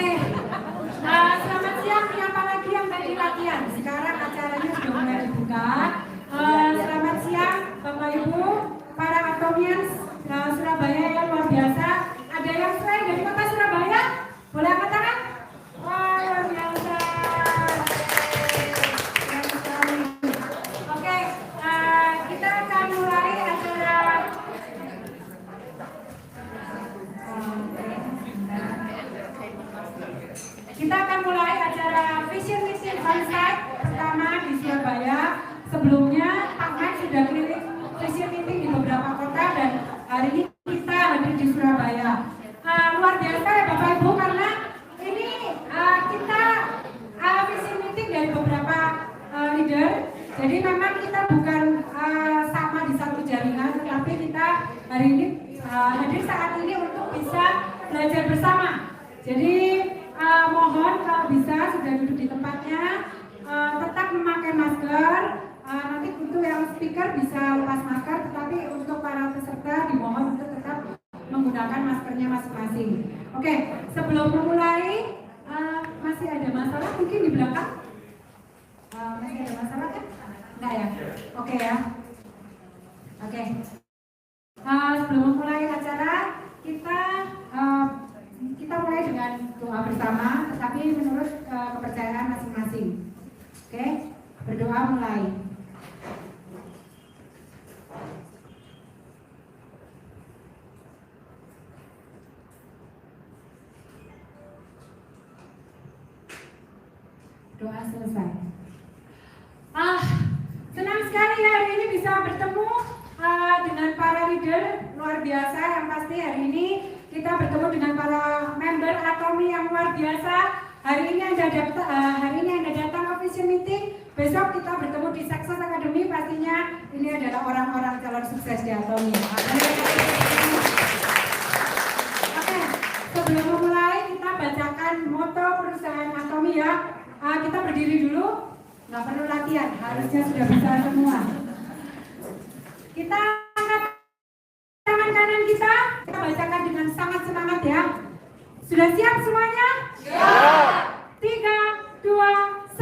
Oke. Selamat siang siapa lagi yang tadi latihan. Sekarang acaranya sudah mulai dibuka. Selamat siang Bapak Ibu, para Atomians Surabaya yang luar biasa. Ada yang selain dari kota Surabaya? Boleh angkat tangan? Wah, luar biasa. Oke, kita akan mulai acara. Kita akan mulai acara Vision Meeting Onsite pertama di Surabaya. Sebelumnya Pak Mike sudah keliling Vision Meeting di beberapa kota dan hari ini kita hadir di Surabaya. Luar biasa ya Bapak Ibu, karena ini kita Vision Meeting dari beberapa leader. Jadi memang kita bukan sama di satu jaringan, tetapi kita hari ini hadir saat ini untuk bisa belajar bersama. Jadi mohon kalau bisa sudah duduk di tempatnya, tetap memakai masker. Nanti untuk yang speaker bisa lepas masker, tetapi untuk para peserta dimohon untuk tetap menggunakan maskernya masing-masing. Oke, sebelum memulai, masih ada masalah mungkin di belakang? Masih ada masalah kan? Enggak ya? Oke ya. Oke. Sebelum memulai acara, kita mulai dengan doa bersama, tetapi menurut kepercayaan masing-masing. Oke, berdoa mulai. Doa selesai. Senang sekali hari ini bisa bertemu dengan para leader luar biasa. Yang pasti hari ini kita bertemu dengan para member Atomi yang luar biasa. Hari ini Anda datang ke Vision Meeting. Besok kita bertemu di Success Academy. Pastinya ini adalah orang-orang calon sukses di Atomi. Oke, sebelum memulai kita bacakan moto perusahaan Atomi ya. Kita berdiri dulu. Nggak perlu latihan, harusnya sudah bisa semua. Kita angkat tangan kanan kita bacakan dengan sangat semangat ya. Sudah siap semuanya? Siap. 3, 2,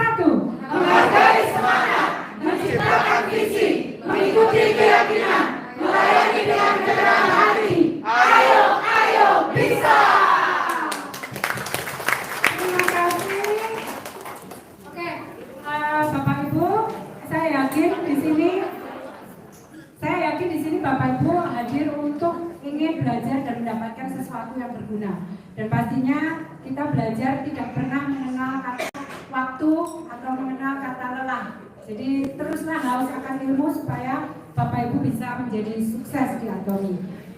1. Menghargai semangat, menciptakan visi, mengikuti keyakinan, melayani dengan keterangan hati. Ayo, ayo, bisa. Terima kasih. Oke, Bapak Ibu, saya yakin di sini Bapak Ibu hadir untuk ingin belajar dan mendapatkan sesuatu yang berguna. Dan pastinya kita belajar tidak pernah mengenal kata waktu atau mengenal kata lelah. Jadi teruslah haus akan ilmu supaya Bapak Ibu bisa menjadi sukses di Atomi.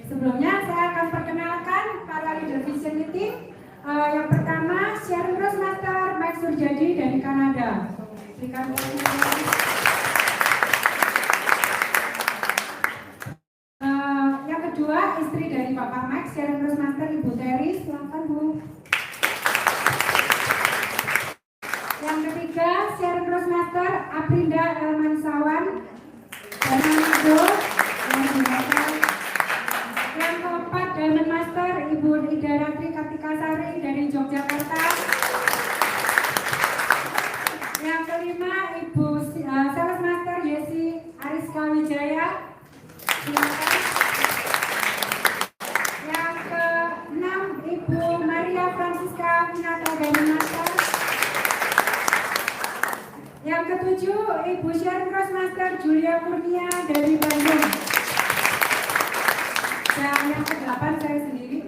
Sebelumnya saya akan perkenalkan para leader Vision Meeting. Yang pertama Sharon Rosemaster Mike Surjadi dari Kanada. Berikan yang kedua istri dari Bapak Mike, Sharon Rosemaster, Ibu Terry, silakan Bu. Yang ketiga Sharon Rosemaster Aprinda Elmansawan dari Manado. Yang keempat Diamond Master Ibu Ida Ratri Kartikasari dari Yogyakarta. Yang kelima Ibu Sales Master Yesi Ariska Wijaya. Yang keenam Ibu Maria Francisca Minata Diamond Master. Yang ketujuh Ibu Sharon Rosemaster Julia Kurnia dari Bandung. Dan yang ke-8 saya sendiri.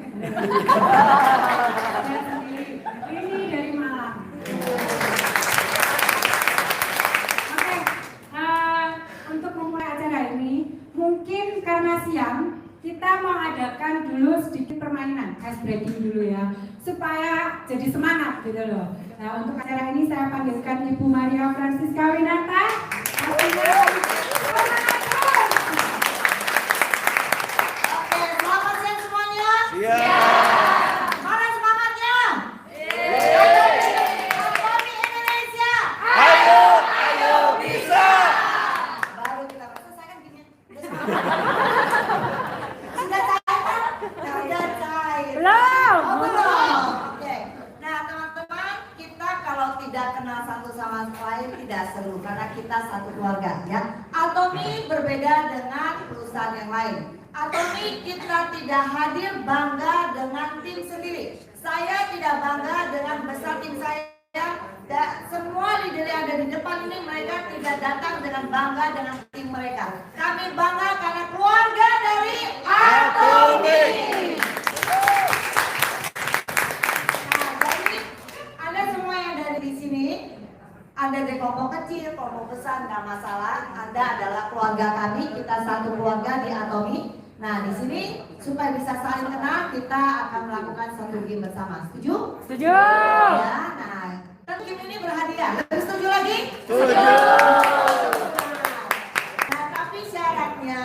Ini dari Malang. Oke, untuk memulai acara ini, mungkin karena siang, kita mau adakan dulu sedikit permainan, ice breaking dulu ya, supaya jadi semangat gitu loh. Nah, untuk acara ini saya panggilkan Ibu Maria Francisca Winata. Yeah. Mana semangatnya? Atomi Indonesia. Ayo, ayo, bisa. Baru kita selesai kan gini. Sudah cair kan? Sudah cair. Belum. Oh, belum. Oke. Nah, tidak kenal satu sama lain tidak seru karena kita satu keluarga ya. Atomi berbeda dengan perusahaan yang lain. Atomi kita tidak hadir bangga dengan tim sendiri. Saya tidak bangga dengan besar tim saya. Semua leader yang ada di depan ini mereka tidak datang dengan bangga dengan tim mereka. Kami bangga karena keluarga dari Atomi. Nah, jadi Anda semua yang dari di sini, Anda dari kelompok kecil, kelompok besar nggak masalah. Anda adalah keluarga kami, kita satu keluarga di Atomi. Nah, di sini supaya bisa saling kenal, kita akan melakukan satu game bersama. Setuju? Setuju. Ya, nah, kan game ini berhadiah. Lebih setuju lagi? Setuju. Nah, tapi syaratnya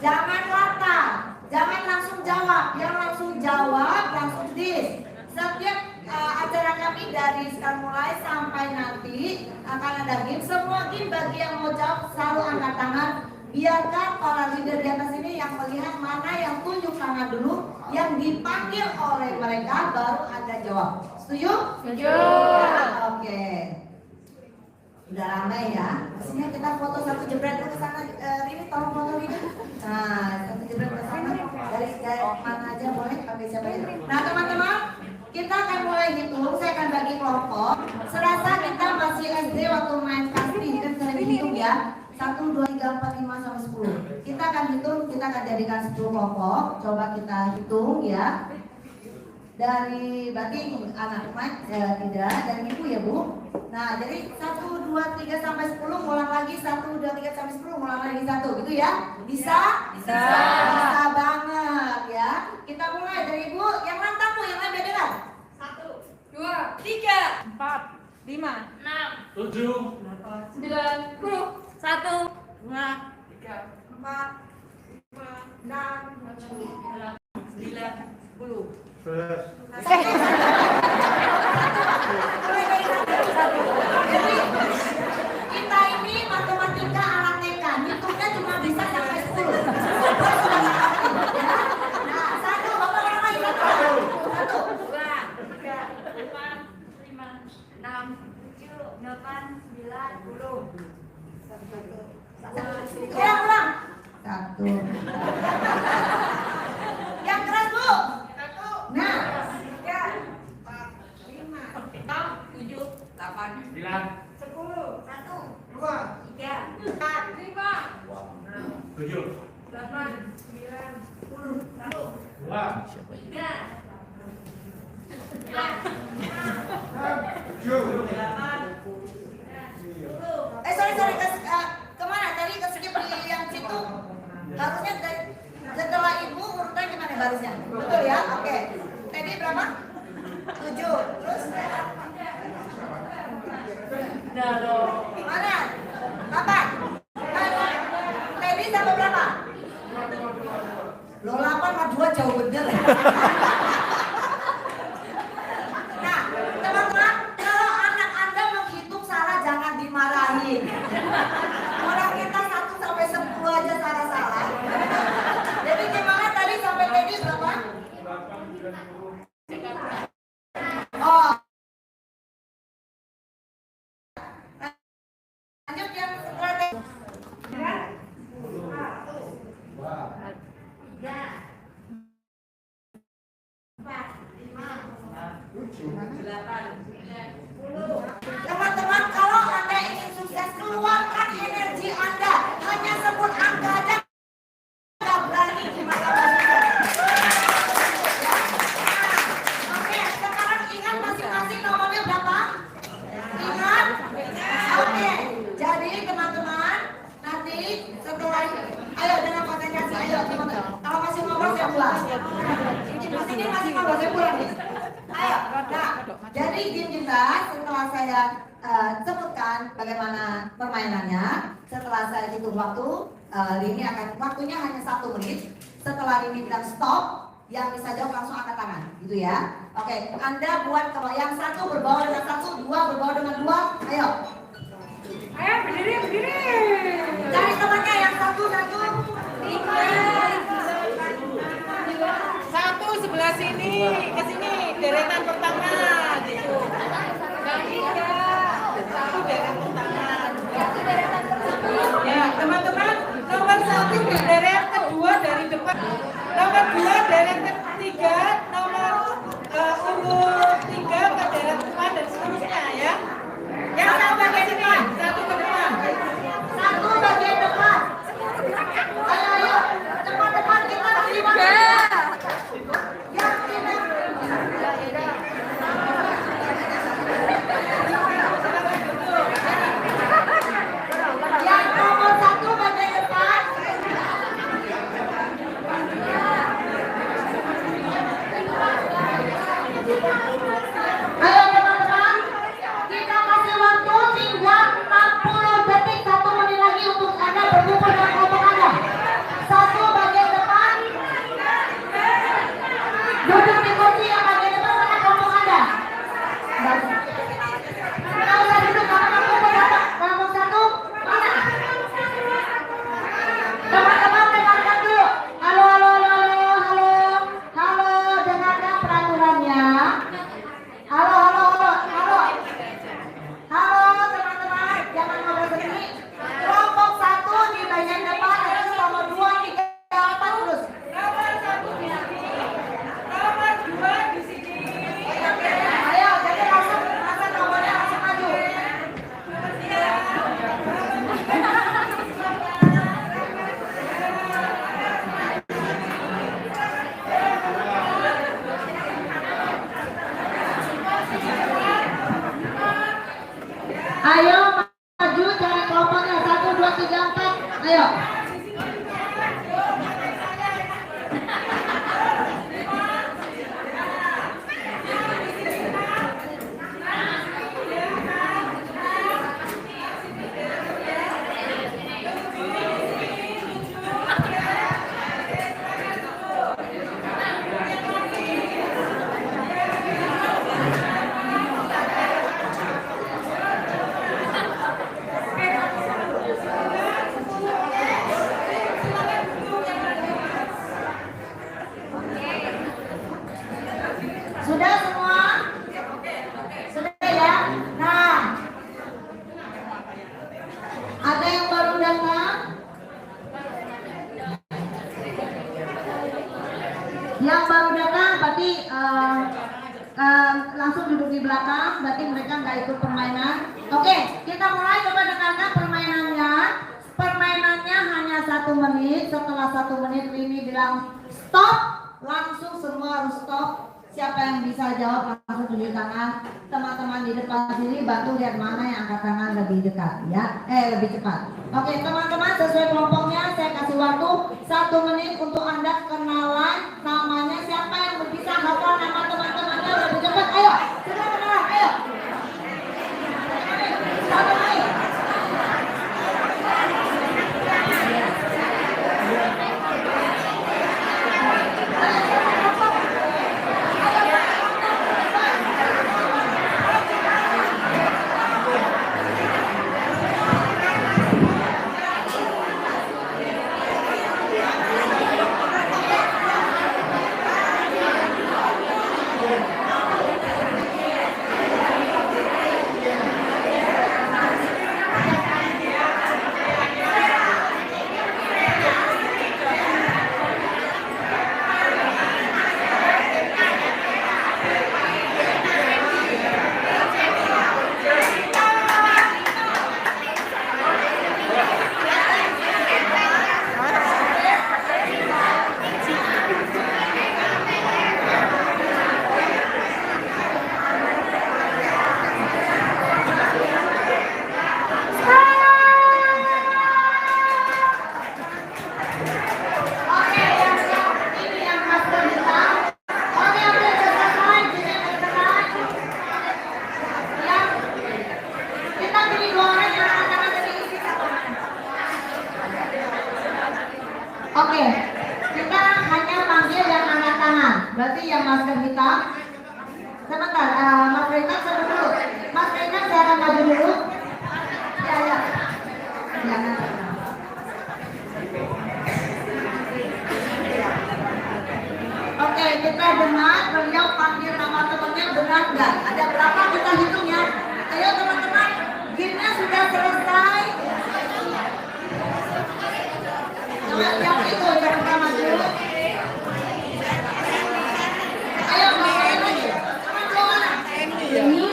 jangan latah, jangan langsung jawab. Yang langsung jawab langsung dis. Setiap acara kami dari sekarang mulai sampai nanti akan ada game. Semua game bagi yang mau jawab selalu angkat tangan. Biarkan para leader di atas ini yang melihat mana yang tunjuk tangan dulu, yang dipanggil oleh mereka baru Anda jawab. Setuju? Setuju. Ya, oke. Udah ramai ya. Kesini kita foto satu jebret ke sana. Ini tolong foto ini. Nah, satu jebret ke sana. Dari mana aja boleh pakai siapa ini. Nah, teman-teman, kita akan mulai hitung. Saya akan bagi kelompok. Serasa kita masih SD waktu main kasti, kan sering hitung ya. 1, 2, 3, 4, 5, sampai 10. Kita akan hitung, kita akan jadikan 10 kelompok. Coba kita hitung ya. Dari berarti anak tidak, dari ibu ya Bu. Nah, jadi 1, 2, 3 sampai 10 ngulang lagi 1, 2, 3 sampai 10 ngulang lagi 1 gitu ya. Bisa? Bisa. Bisa banget ya. Kita mulai dari Ibu yang lantang Bu, yang lain beda kan? 1, 2, 3, 4, 5, 6, 7, 9, 10, 1, 2, 3, 4, 5, 6, 9, 10. kita ini matematika ala TK, hitungnya cuma bisa sampai 10. Nah, 1, Bapak orang lagi 1, 2, 3, 4, 5, 6, 7, 8, 9, 10. ulang. 1. Yang keras Bu. 1, Nah, 3, 4, 5, 6, 7, 8, 9, 10, 1, 2, 3, 4, 5, 7, 8, 9, 10, 1, 2, 3, 7, sorry, kemana? Tadi ke skip di yang situ. Harusnya setelah Ibu urutan gimana barisnya? Betul ya? Oke. Tadi berapa? 7. Terus? Mana? 8. Tadi sampai berapa? Lo 8 sama 2 jauh bener. Nah, teman-teman, kalau anak Anda menghitung salah jangan dimarahin. Orang kita 1 sampai 10 aja salah-salah. Jadi gimana tadi sampai tadi berapa? Oh. Lanjut yang strategi. 3, 4, 5, 6, 7, 8, 9, 10. Teman-teman, kalau Anda ingin sukses, keluarkan energi Anda. Hanya sebut angka aja nggak berani gimana maksudnya. Oke, sekarang ingat masing-masing nomornya berapa? Ingat? Oke, jadi teman-teman nanti setelah ayo dengan konsentrasi, ayo teman-teman. Kalau masih ngobrol saya pulang. Ini masih ngobrol saya pulang nih. Ayo, nah, jadi game kita setelah saya sebutkan bagaimana permainannya, setelah saya hitung waktu, ini akan waktunya hanya 1 menit. Setelah ini bilang stop, yang bisa jawab langsung angkat tangan, gitu ya. Oke, Anda buat kalau yang 1 berbau dengan 1, 2 berbau dengan 2, ayo. ayo berdiri, berdiri. Cari temannya yang 1, 1 sebelah sini, ke sini, deretan pertama, gitu. Yang 3. Ayo maju cari kelompoknya 1, 2, 3, 4. Ayo. Sudah semua? Sudah ya? Nah, ada yang baru datang? Yang baru datang berarti langsung duduk di belakang, berarti mereka nggak ikut permainan. Oke, kita mulai coba dengarkan permainannya. Permainannya hanya 1 menit. Setelah 1 menit ini bilang stop, langsung semua harus stop. Siapa yang bisa jawab langsung tunjuk tangan. Teman-teman di depan sini bantu lihat mana yang angkat tangan lebih dekat ya, lebih cepat. Oke teman-teman, sesuai kelompoknya saya kasih waktu 1 menit untuk Anda kenalan namanya, siapa yang bisa hafal nama teman-temannya lebih cepat. Ayo, sudah kenalan, ayo. 1 menit. Oke, kita hanya panggil yang angkat tangan. Berarti yang masker hitam. Sebentar, Mas Rina saya dulu. Mas Rina saya akan maju dulu. Ya, ya. Jangan. Oke, kita dengar beliau panggil nama temannya benar nggak? Ada berapa kita hitung ya? Ayo teman-teman, gamenya sudah selesai. Yang itu yang pertama dulu. Ayo main lagi. Ini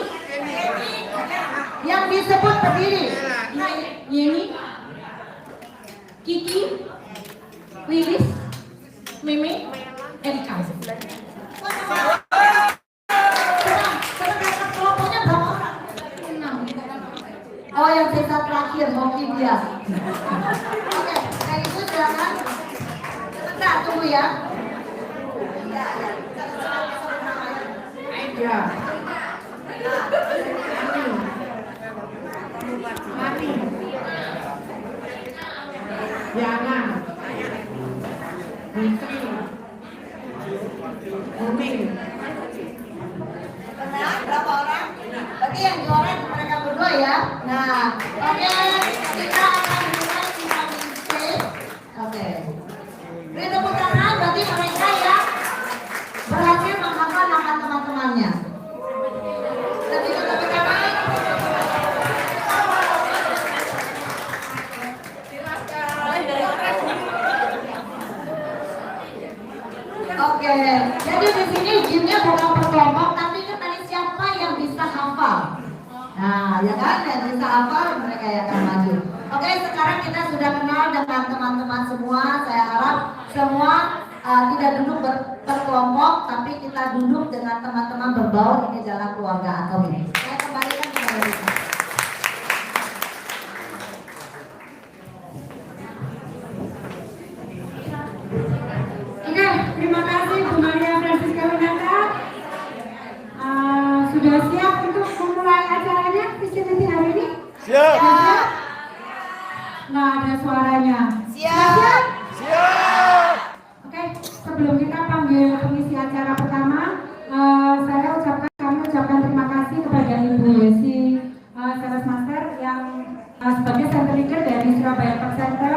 yang disebut berdiri. Yeni, Kiki, Lilis, Mimi, Erika. Kelompoknya berapa orang? 6. Oh yang sisa terakhir mungkin dia. Oke, kayak itu silakan. Sebentar tunggu ya. Ya. Mati. Jangan. Booming. Benar, berapa orang? Berarti yang juara mereka berdua ya. Nah, oke, kita akan mulai vitamin C. Oke. Beri tepuk tangan bagi mereka yang berhasil menghafal nama teman-temannya. Lebih tepuk tangan. Oke, jadi di sini gamenya bukan per kelompok, tapi kan tadi siapa yang bisa hafal. Nah, ya kan, yang bisa hafal mereka yang akan maju. Oke, sekarang kita sudah kenal dengan teman-teman semua. Saya harap semua tidak duduk per kelompok, tapi kita duduk dengan teman-teman berbaur. Ini adalah keluarga atau ini. Saya kembalikan kepada Rika. siap untuk memulai acaranya vision meeting hari ini? Siap. Siap. Nggak ada suaranya. Siap. Siap. Oke, sebelum kita panggil pengisi acara pertama, kami ucapkan terima kasih kepada Ibu Yesi Sales Master yang sebagai center leader dari Surabaya Park Center,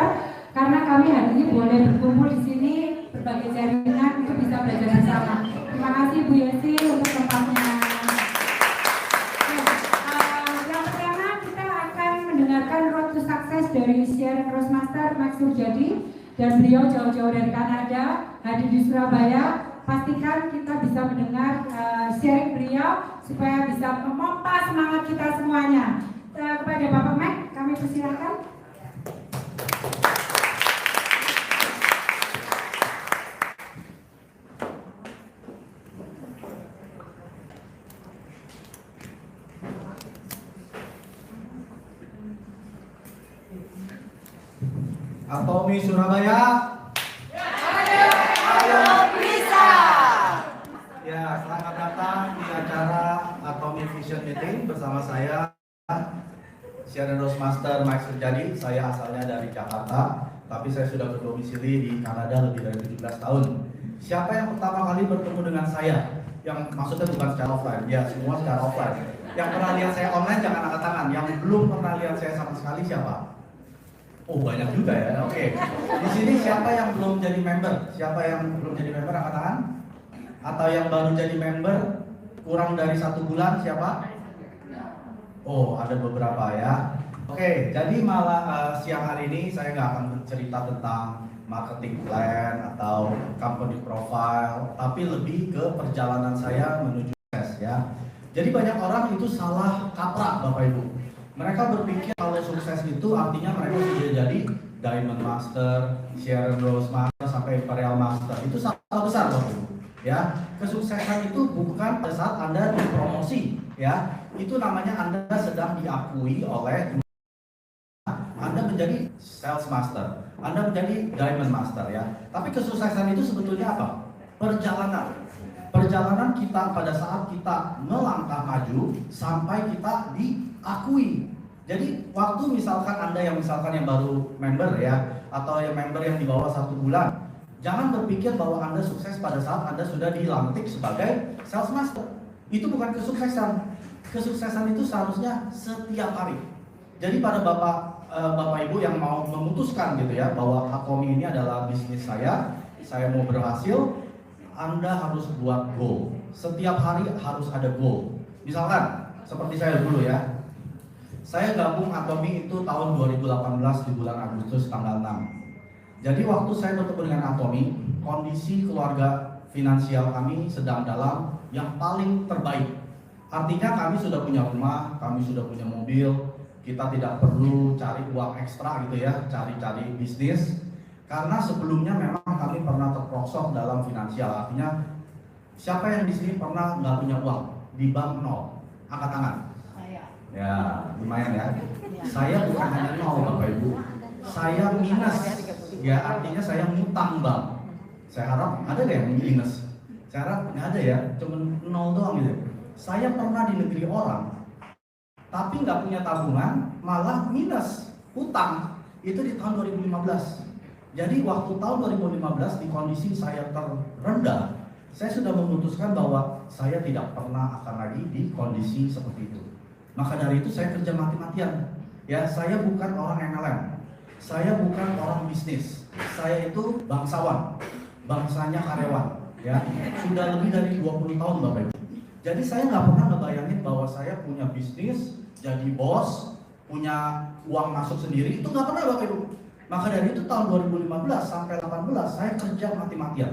karena kami hari ini boleh berkumpul di sini berbagai jaringan untuk bisa belajar bersama. Terima kasih Bu Yesi untuk tempatnya. Yang pertama kita akan mendengarkan Road to Success dari Sharon Roastmaster Max Surjadi, dan beliau jauh-jauh dari Kanada hadir di Surabaya. Pastikan kita bisa mendengar sharing beliau supaya bisa memompa semangat kita semuanya. Kepada Bapak Max, kami persilakan. Atomi Surabaya. Ya, selamat datang di acara Atomic Vision Meeting bersama saya, Sharon Roastmaster Max Surjadi. Saya asalnya dari Jakarta, tapi saya sudah berdomisili di Kanada lebih dari 17 tahun. Siapa yang pertama kali bertemu dengan saya? Yang maksudnya bukan secara offline, ya semua secara offline. Yang pernah lihat saya online jangan angkat tangan. Yang belum pernah lihat saya sama sekali siapa? Oh banyak juga ya. Oke. Di sini siapa yang belum jadi member? Siapa yang belum jadi member angkat tangan? Atau yang baru jadi member kurang dari 1 bulan siapa? Oh ada beberapa ya. Oke, jadi malah siang hari ini saya nggak akan bercerita tentang marketing plan atau company profile, tapi lebih ke perjalanan saya menuju sukses ya. Jadi banyak orang itu salah kaprah Bapak Ibu. Mereka berpikir kalau sukses itu artinya mereka sudah jadi Diamond Master, Sharon Roastmaster sampai Imperial Master. Itu salah besar Bapak Ibu. Ya, kesuksesan itu bukan pada saat Anda dipromosi, ya. Itu namanya Anda sedang diakui oleh Anda menjadi Sales Master, Anda menjadi Diamond Master, ya. Tapi kesuksesan itu sebetulnya apa? Perjalanan. Perjalanan kita pada saat kita melangkah maju sampai kita diakui. Jadi waktu misalkan Anda yang baru member ya, atau yang member yang di bawah 1 bulan, jangan berpikir bahwa Anda sukses pada saat Anda sudah dilantik sebagai sales master. Itu bukan kesuksesan. Kesuksesan itu seharusnya setiap hari. Jadi pada Bapak Ibu yang mau memutuskan gitu ya bahwa Atomi ini adalah bisnis saya mau berhasil, Anda harus buat goal. Setiap hari harus ada goal. Misalkan seperti saya dulu ya. Saya gabung Atomi itu tahun 2018 di bulan Agustus tanggal 6. Jadi waktu saya bertemu dengan Atomi, kondisi keluarga finansial kami sedang dalam yang paling terbaik. Artinya kami sudah punya rumah, kami sudah punya mobil, kita tidak perlu cari uang ekstra gitu ya, cari-cari bisnis. Karena sebelumnya memang kami pernah terperosok dalam finansial. Artinya siapa yang di sini pernah nggak punya uang di bank nol? Angkat tangan. Ya, lumayan ya. Saya bukan hanya nol Bapak Ibu, saya minus. Ya artinya saya ngutang bank. Saya harap ada deh yang minus. Saya harap nggak ada ya, cuma nol doang gitu. Saya pernah di negeri orang, tapi nggak punya tabungan, malah minus utang. Itu di tahun 2015. Jadi waktu tahun 2015 di kondisi saya terendah, saya sudah memutuskan bahwa saya tidak pernah akan lagi di kondisi seperti itu. Maka dari itu saya kerja mati-matian. Ya, saya bukan orang MLM. Saya bukan orang bisnis. Saya itu bangsawan. Bangsanya karyawan, ya. Sudah lebih dari 20 tahun Bapak Ibu. Jadi saya nggak pernah ngebayangin bahwa saya punya bisnis, jadi bos, punya uang masuk sendiri, itu nggak pernah Bapak Ibu. Maka dari itu tahun 2015 sampai 18 saya kerja mati-matian.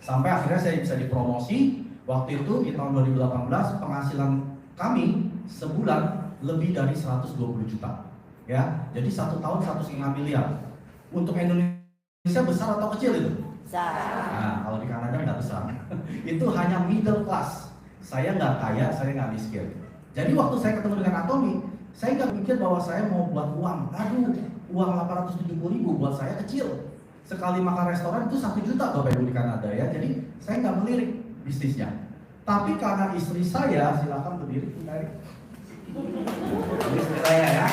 Sampai akhirnya saya bisa dipromosi. Waktu itu di tahun 2018 penghasilan kami sebulan lebih dari 120 juta. Ya, jadi 1 tahun 1,5 miliar. Untuk Indonesia besar atau kecil itu? Besar. Nah, kalau di Kanada nggak besar. Itu hanya middle class. Saya nggak kaya, saya nggak miskin. Jadi waktu saya ketemu dengan Atomi, saya nggak mikir bahwa saya mau buat uang. Aduh, uang 870.000 buat saya kecil. Sekali makan restoran itu 1 juta Bapak Ibu di Kanada ya. Jadi saya nggak melirik bisnisnya. Tapi karena istri saya, silakan berdiri, istri saya ya,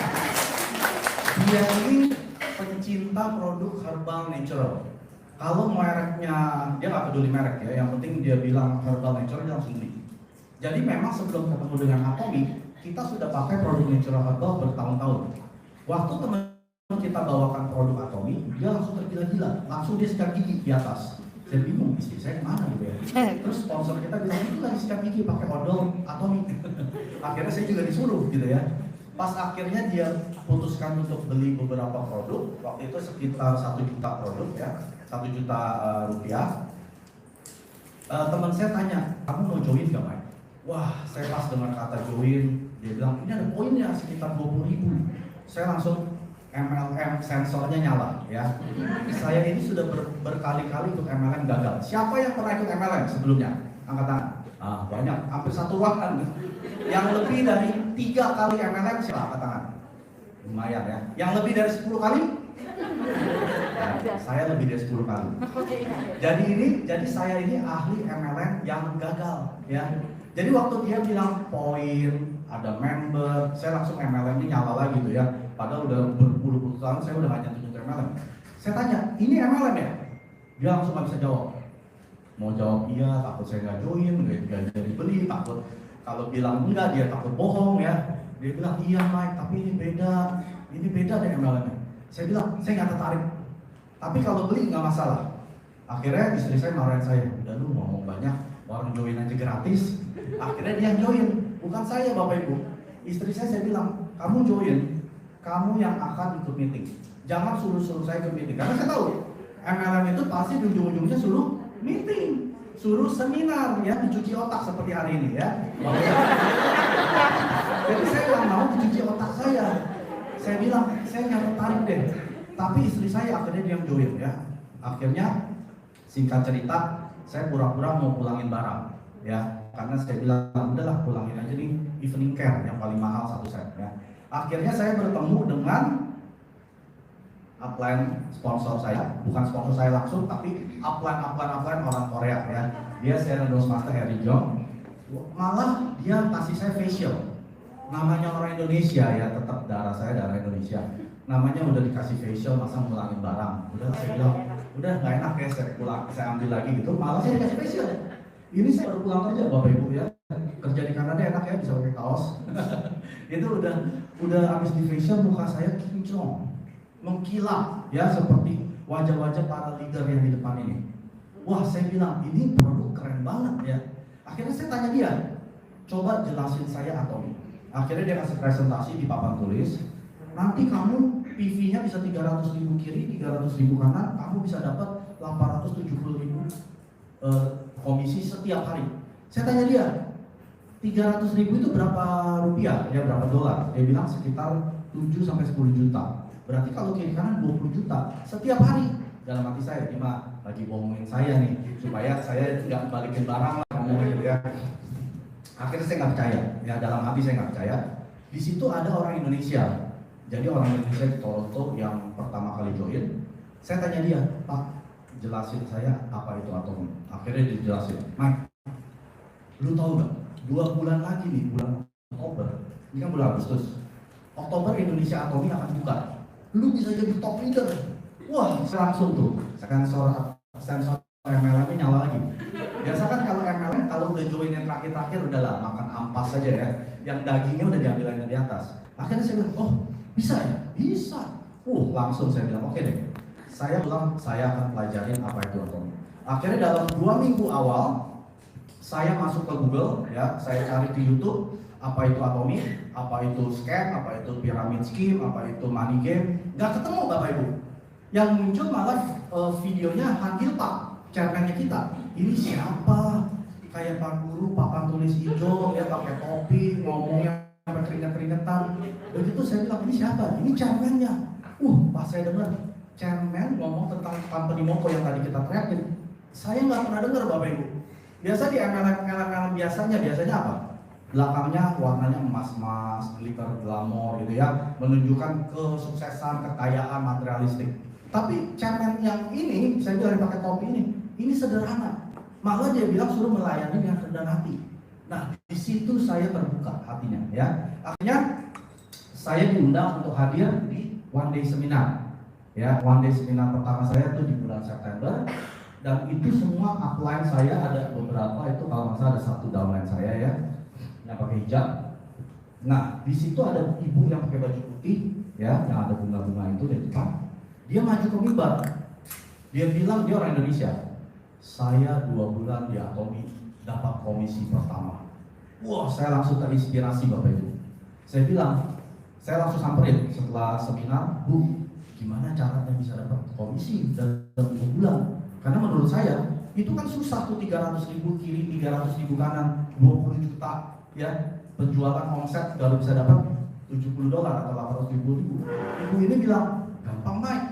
dia ini pencinta produk herbal natural. Kalau mereknya, dia nggak peduli merek ya, yang penting dia bilang herbal natural, dia langsung beli. Jadi memang sebelum ketemu dengan Atomy, kita sudah pakai produk natural herbal bertahun-tahun. Waktu teman kita bawakan produk Atomy, dia langsung tergila-gila, langsung dia sikat gigi di atas. Saya bingung, istri saya kemana gitu ya. Terus sponsor kita bilang, itu lagi sikat gigi pakai odol Atomy. Akhirnya saya juga disuruh gitu ya. Pas akhirnya dia putuskan untuk beli beberapa produk, waktu itu sekitar 1 juta produk ya, 1 juta rupiah. Teman saya tanya, kamu mau join gak Mike? Wah, saya pas dengan kata join, dia bilang ini ada poinnya sekitar 20.000. Saya langsung MLM sensornya nyala ya. Saya ini sudah berkali-kali ikut MLM gagal. Siapa yang pernah ikut MLM sebelumnya? Angkat tangan. Banyak, hampir satu ruangan. Yang lebih dari 3 kali MLM siapa? Angkat tangan. Lumayan ya. Yang lebih dari 10 kali? Saya lebih dari 10 kali. Jadi saya ini ahli MLM yang gagal ya. Jadi waktu dia bilang poin, ada member, saya langsung MLM ini nyala lagi gitu ya. Padahal udah berpuluh-puluh tahun saya udah hanya tunjuk MLM. Saya tanya, ini MLM ya? Dia langsung nggak bisa jawab. Mau jawab iya, takut saya nggak join, nggak jadi beli, takut kalau bilang enggak dia takut bohong ya. Dia bilang iya Mike, tapi ini beda deh MLM-nya. Saya bilang saya nggak tertarik. Tapi kalau beli nggak masalah. Akhirnya istri saya marahin saya, udah lu ngomong banyak, orang join aja gratis. Akhirnya dia join, bukan saya Bapak Ibu. Istri saya bilang, kamu join, kamu yang akan ikut meeting. Jangan suruh saya ikut meeting, karena saya tahu MLM itu pasti di ujung-ujungnya suruh meeting, suruh seminar ya, dicuci otak seperti hari ini ya. Jadi saya nggak mau dicuci otak saya. Saya bilang, saya nggak tertarik deh. Tapi istri saya akhirnya dia join ya. Akhirnya singkat cerita, saya pura-pura mau pulangin barang ya. Karena saya bilang, udahlah pulangin aja nih evening care yang paling mahal 1 set ya. Akhirnya saya bertemu dengan upline sponsor saya, bukan sponsor saya langsung, tapi upline orang Korea ya. Dia Sharon Roastmaster Harry Jong. Malah dia kasih saya facial. Namanya orang Indonesia ya, tetap darah saya darah Indonesia. Namanya udah dikasih facial, masa ngulangin barang. Udah saya bilang, udah nggak enak ya saya ambil lagi gitu. Malah saya dikasih facial. Ini saya baru pulang aja Bapak Ibu ya. Kerja di Kanada enak ya, bisa pakai kaos. Itu udah habis di facial, muka saya kinclong, mengkilap ya seperti wajah-wajah para leader yang di depan ini. Wah, saya bilang ini produk keren banget ya. Akhirnya saya tanya dia, coba jelasin saya Atomy. Akhirnya dia kasih presentasi di papan tulis. Nanti kamu PV-nya bisa 300.000 kiri, 300.000 kanan, kamu bisa dapat 870.000 komisi setiap hari. Saya tanya dia, 300.000 itu berapa rupiah? Ya berapa dolar? Dia bilang sekitar 7 sampai 10 juta. Berarti kalau kiri kanan 20 juta setiap hari. Dalam hati saya, ini mah lagi bohongin saya nih, supaya saya nggak balikin barang lah, ngomong gitu ya. Akhirnya saya nggak percaya, ya dalam hati saya nggak percaya. Di situ ada orang Indonesia. Jadi orang Indonesia di Toronto yang pertama kali join. Saya tanya dia, Pak, jelasin saya apa itu Atomy. Akhirnya dijelasin, Mike, lu tahu gak? 2 bulan lagi nih, bulan Oktober, ini kan bulan Agustus. Oktober Indonesia Atomy akan buka. Lu bisa jadi top leader. Wah, langsung tuh sensor MLM-nya nyala lagi. Biasa kan kalau MLM kalau udah join yang terakhir udahlah makan ampas saja ya. Yang dagingnya udah diambil di atas. Akhirnya saya bilang, oh bisa ya? Bisa. Langsung saya bilang oke deh. Saya bilang saya akan pelajarin apa itu Atomy. Akhirnya dalam 2 minggu awal saya masuk ke Google ya, saya cari di YouTube apa itu Atomy, apa itu scam, apa itu pyramid scheme, apa itu money game. Nggak ketemu Bapak Ibu. Yang muncul malah videonya Hanil Pak, chairman-nya kita. Ini siapa? Kayak Pak Guru, papan tulis hijau, ya pakai topi, ngomongnya sampai keringet-keringetan. Begitu saya bilang ini siapa? Ini chairman-nya. Pas saya dengar chairman ngomong tentang company Moko yang tadi kita teriakin, saya nggak pernah dengar Bapak Ibu. Biasa di MLM biasanya apa? Belakangnya warnanya emas-emas, glitter, glamor gitu ya, menunjukkan kesuksesan, kekayaan, materialistik. Tapi chairman yang ini, saya bilang pakai topi ini sederhana. Malah dia bilang suruh melayani dengan rendah hati. Nah, di situ saya terbuka hatinya, ya. Akhirnya saya diundang untuk hadir di one day seminar. Ya, one day seminar pertama saya itu di bulan September, dan itu semua upline saya ada beberapa, itu kalau nggak salah ada 1 downline saya ya, yang pakai hijab. Nah, di situ ada ibu yang pakai baju putih, ya, yang ada bunga-bunga itu di depan. Dia maju ke mimbar. Dia bilang dia orang Indonesia. Saya 2 bulan di Atomi dapat komisi pertama. Wah, saya langsung terinspirasi Bapak Ibu. Saya bilang, saya langsung samperin setelah seminar, Bu, gimana caranya bisa dapat komisi dalam 2 bulan? Karena menurut saya itu kan susah tuh, 300.000 kiri, 300.000 kanan, 20 juta, ya, penjualan omset baru bisa dapat $70 atau 800.000. Ibu ini bilang, gampang Mike,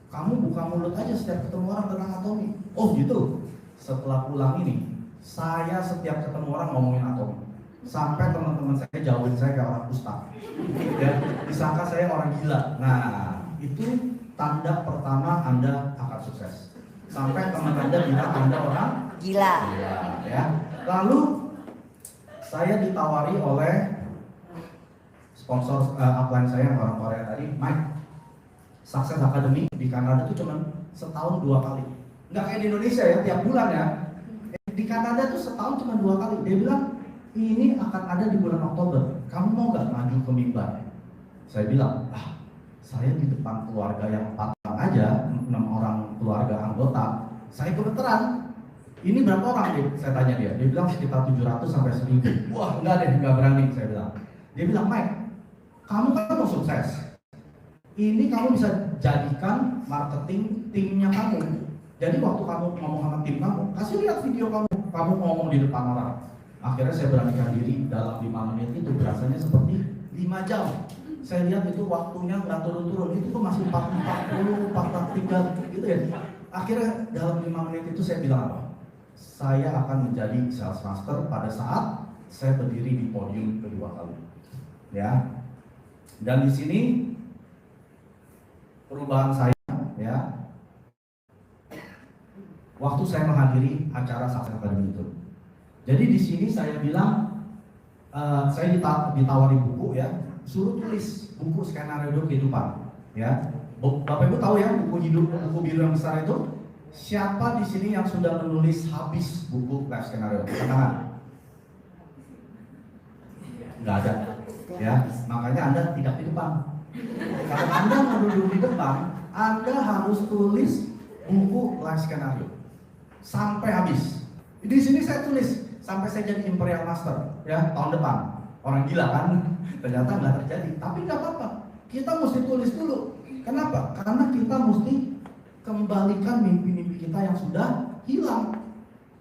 kamu buka mulut aja setiap ketemu orang tentang Atomi. Oh gitu. Setelah pulang ini, saya setiap ketemu orang ngomongin Atomi. Sampai teman-teman saya jauhin saya kayak orang ustaz. Ya, disangka saya orang gila. Nah, itu tanda pertama Anda akan sukses. Sampai teman Anda bilang Anda orang Gila. ya. Lalu saya ditawari oleh sponsor upline saya yang orang Korea tadi, Mike, Success Academy di Kanada itu cuma setahun 2 kali. Nggak kayak di Indonesia ya, tiap bulan ya. Di Kanada tuh setahun cuma 2 kali. Dia bilang, ini akan ada di bulan Oktober. Kamu mau nggak maju ke mimbar? Saya bilang, saya di depan keluarga yang 4 orang aja, 6 orang keluarga anggota, saya kebetulan. Ini berapa orang nih? Saya tanya dia. Dia bilang sekitar 700 sampai 1000. Wah, enggak deh, enggak berani, saya bilang. Dia bilang, Mike, kamu kan mau sukses. Ini kamu bisa jadikan marketing timnya kamu. Jadi waktu kamu ngomong sama tim kamu, kasih lihat video kamu ngomong di depan orang. Akhirnya saya beranikan diri, dalam 5 menit itu rasanya seperti 5 jam. Saya lihat itu waktunya nggak turun-turun, itu tuh masih 40, 43 gitu ya. Akhirnya dalam 5 menit itu saya bilang apa? Saya akan menjadi sales master pada saat saya berdiri di podium kedua kali. Ya. Dan di sini perubahan saya, ya. Waktu saya menghadiri acara Success Academy itu. Jadi di sini saya bilang, saya ditawari buku, ya, suruh tulis buku skenario kehidupan, ya. Bapak Ibu tahu ya buku biru yang besar itu? Siapa di sini yang sudah menulis habis buku life skenario? Tangan. Nggak ada, ya. Makanya Anda tidak di depan. Kalau Anda mau duduk di depan, Anda harus tulis buku life skenario sampai habis. Di sini saya tulis sampai saya jadi Imperial Master, ya, tahun depan. Orang gila kan? Ternyata nggak terjadi. Tapi nggak apa-apa. Kita mesti tulis dulu. Kenapa? Karena kita mesti kembalikan mimpi-mimpi kita yang sudah hilang.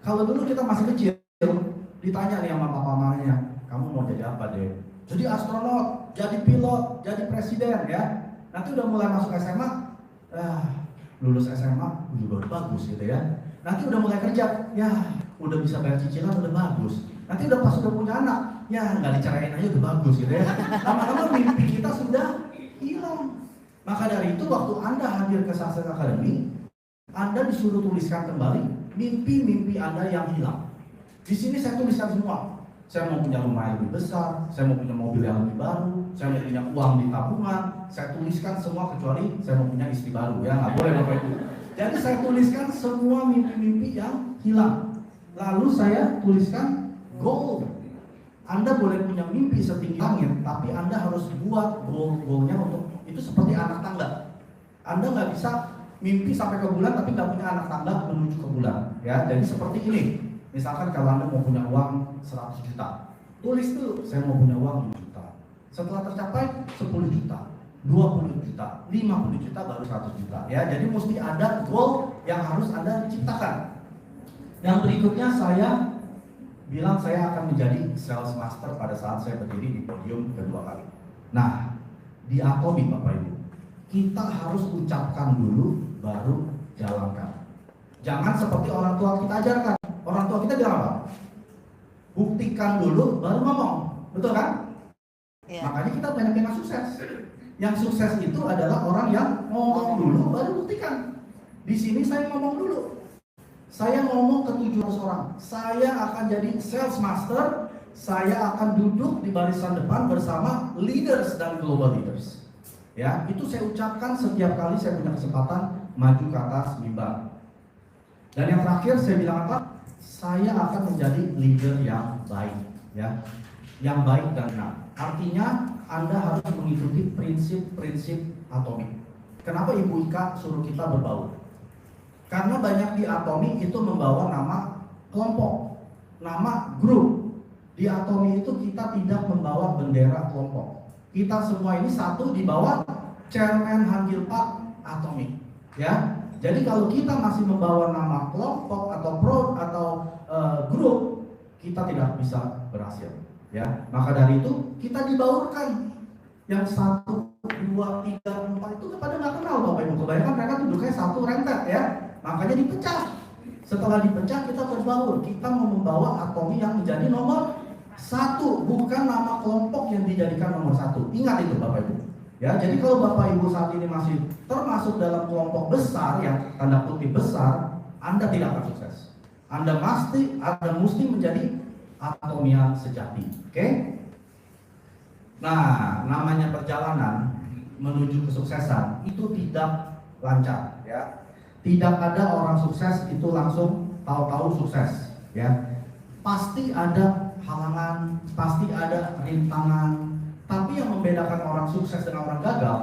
Kalau dulu kita masih kecil, ditanya nih sama papa mamanya, kamu mau jadi apa deh? Jadi astronot, jadi pilot, jadi presiden, ya. Nanti udah mulai masuk SMA, lulus SMA juga udah bagus gitu ya. Nanti udah mulai kerja, ya udah bisa bayar cicilan udah bagus. Nanti udah pas udah punya anak, ya nggak dicerain aja udah bagus gitu ya. Lama-lama mimpi kita sudah hilang. Maka dari itu waktu Anda hadir ke Success Academy, Anda disuruh tuliskan kembali mimpi-mimpi Anda yang hilang. Di sini saya tuliskan semua. Saya mau punya rumah yang lebih besar, saya mau punya mobil yang lebih baru, saya mau punya uang di tabungan. Saya tuliskan semua kecuali saya mau punya istri baru, ya nggak boleh Bapak Ibu. Jadi saya tuliskan semua mimpi-mimpi yang hilang. Lalu saya tuliskan goal. Anda boleh punya mimpi setinggi langit, tapi Anda harus buat goal-goalnya untuk itu seperti anak tangga. Anda nggak bisa mimpi sampai ke bulan tapi nggak punya anak tangga menuju ke bulan, ya. Jadi seperti ini. Misalkan kalau Anda mau punya uang 100 juta, tulis dulu saya mau punya uang 2 juta. Setelah tercapai 10 juta, 20 juta, 50 juta baru 100 juta, ya. Jadi mesti ada goal yang harus Anda ciptakan. Yang berikutnya saya bilang saya akan menjadi sales master pada saat saya berdiri di podium kedua kali. Nah, di Atomi Bapak Ibu, kita harus ucapkan dulu baru jalankan. Jangan seperti orang tua kita ajarkan. Orang tua kita bilang apa? Buktikan dulu baru ngomong. Betul kan? Yeah. Makanya kita banyak yang sukses. Yang sukses itu adalah orang yang ngomong dulu baru buktikan. Di sini saya ngomong dulu. Saya ngomong ke 700 orang, saya akan jadi sales master, saya akan duduk di barisan depan bersama leaders dan global leaders. Ya, itu saya ucapkan setiap kali saya punya kesempatan maju ke atas mimbar. Dan yang terakhir saya bilang apa? Saya akan menjadi leader yang baik, ya, yang baik dan benar. Artinya Anda harus mengikuti prinsip-prinsip Atomic. Kenapa Ibu Ika suruh kita berbaur? Karena banyak di Atomic itu membawa nama kelompok, nama grup. Di Atomic itu kita tidak membawa bendera kelompok. Kita semua ini satu di bawah Chairman Hangil Pak Atomic, ya. Jadi kalau kita masih membawa nama kelompok atau grup, kita tidak bisa berhasil, ya. Maka dari itu kita dibaurkan. Yang 1, 2, 3, 4 itu pada nggak kenal Bapak Ibu. Kebanyakan mereka duduknya satu rentet, ya. Makanya dipecah. Setelah dipecah kita berbaur. Kita mau membawa Atomic yang menjadi nomor 1, bukan nama kelompok yang dijadikan nomor 1. Ingat itu Bapak Ibu. Ya, jadi kalau Bapak Ibu saat ini masih termasuk dalam kelompok besar yang tanda kutip besar, Anda tidak akan sukses. Anda mesti menjadi Atomian sejati. Oke? Nah, namanya perjalanan menuju kesuksesan itu tidak lancar, ya. Tidak ada orang sukses itu langsung tahu-tahu sukses, ya. Pasti ada halangan, pasti ada rintangan. Tapi yang membedakan orang sukses dengan orang gagal,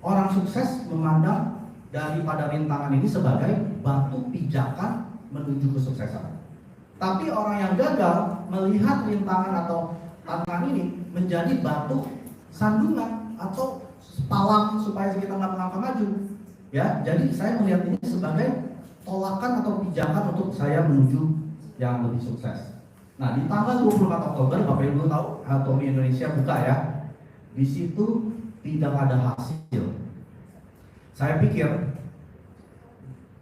orang sukses memandang daripada rintangan ini sebagai batu pijakan menuju kesuksesan. Tapi orang yang gagal melihat rintangan atau tantangan ini menjadi batu sandungan atau palang supaya kita nggak melangkah maju. Ya, jadi saya melihat ini sebagai tolakan atau pijakan untuk saya menuju yang lebih sukses. Nah, di tanggal 24 Oktober, Bapak Ibu tahu Atomic Indonesia buka, ya. Di situ tidak ada hasil. Saya pikir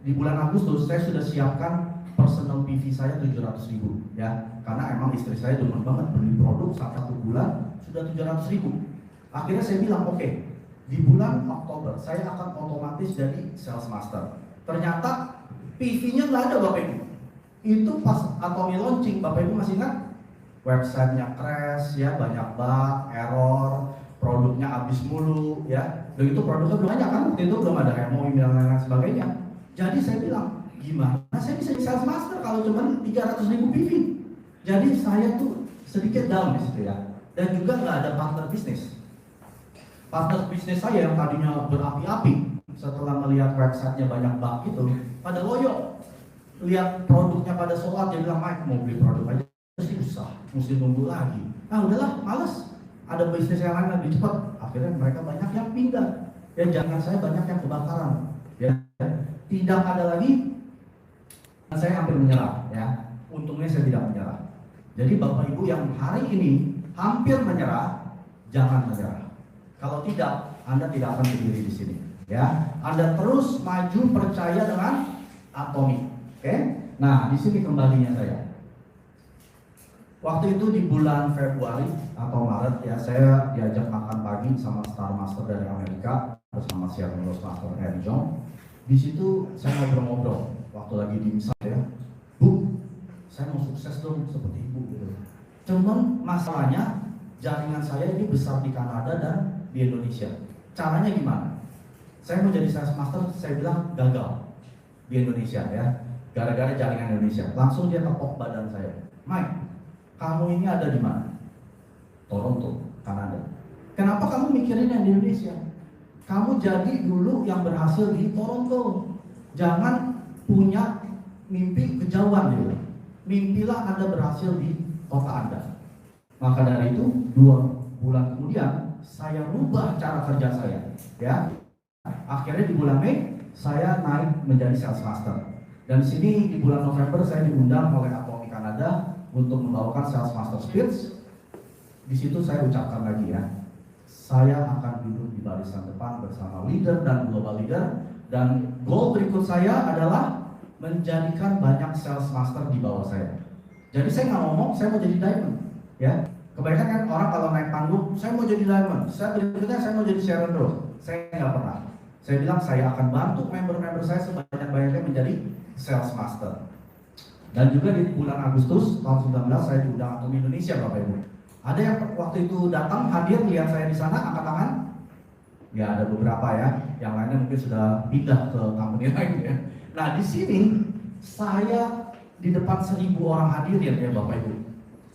di bulan Agustus saya sudah siapkan personal PV saya 700.000, ya. Karena emang istri saya demen banget beli produk satu bulan sudah 700.000. Akhirnya saya bilang, oke, di bulan Oktober saya akan otomatis jadi sales master. Ternyata PV-nya nggak ada Bapak Ibu. Itu pas Atomic launching, Bapak Ibu masih ingat? Websitenya crash, ya, banyak bug, error, produknya habis mulu, ya. Begitu produknya belum banyak kan, waktu itu belum ada MOU dan lain sebagainya. Jadi saya bilang, gimana saya bisa jadi sales master kalau cuma 300.000 PV? Jadi saya tuh sedikit down di situ, ya. Dan juga nggak ada partner bisnis. Partner bisnis saya yang tadinya berapi-api, setelah melihat websitenya banyak bug itu, pada loyo. Lihat produknya pada soal, dia bilang, Mike mau beli produk aja susah, mesti nunggu lagi. Nah udahlah, males. Ada bisnis yang lain lebih cepat. Akhirnya mereka banyak yang pindah. Ya, jangan saya banyak yang kebakaran. Ya, tidak ada lagi. Saya hampir menyerah. Ya, untungnya saya tidak menyerah. Jadi Bapak Ibu yang hari ini hampir menyerah, jangan menyerah. Kalau tidak, Anda tidak akan berdiri di sini. Ya, Anda terus maju percaya dengan Atomic. Oke? Nah, di sini kembalinya saya. Waktu itu di bulan Februari atau Maret, ya, saya diajak makan pagi sama Star Master dari Amerika bersama Sharon Rose Master Harry John. Di situ saya ngobrol-ngobrol waktu lagi di misal, ya, Bu, saya mau sukses dong seperti Ibu gitu. Cuman masalahnya jaringan saya ini besar di Kanada dan di Indonesia. Caranya gimana? Saya mau jadi sales master, saya bilang gagal di Indonesia, ya, gara-gara jaringan Indonesia. Langsung dia tepok badan saya, Mike, kamu ini ada di mana? Toronto, Kanada. Kenapa kamu mikirin yang di Indonesia? Kamu jadi dulu yang berhasil di Toronto. Jangan punya mimpi kejauhan gitu. Mimpilah Anda berhasil di kota Anda. Maka dari itu 2 bulan kemudian saya rubah cara kerja saya. Ya, akhirnya di bulan Mei saya naik menjadi sales master. Dan di sini di bulan November saya diundang oleh Atomic Kanada untuk membawakan Sales Master Speech. Di situ saya ucapkan lagi, ya, saya akan duduk di barisan depan bersama leader dan global leader, dan goal berikut saya adalah menjadikan banyak sales master di bawah saya. Jadi saya nggak ngomong saya mau jadi diamond, ya. Kebanyakan kan orang kalau naik panggung, saya mau jadi diamond, saya berikutnya saya mau jadi Sharon Rose. Saya nggak pernah. Saya bilang saya akan bantu member-member saya sebanyak-banyaknya menjadi sales master. Dan juga di bulan Agustus tahun 19 saya diundang Atomi Indonesia, Bapak Ibu. Ada yang waktu itu datang hadir lihat saya di sana, angkat tangan? Ya ada beberapa ya, yang lainnya mungkin sudah pindah ke company lain ya. Nah di sini saya di depan 1.000 orang hadirin ya Bapak Ibu,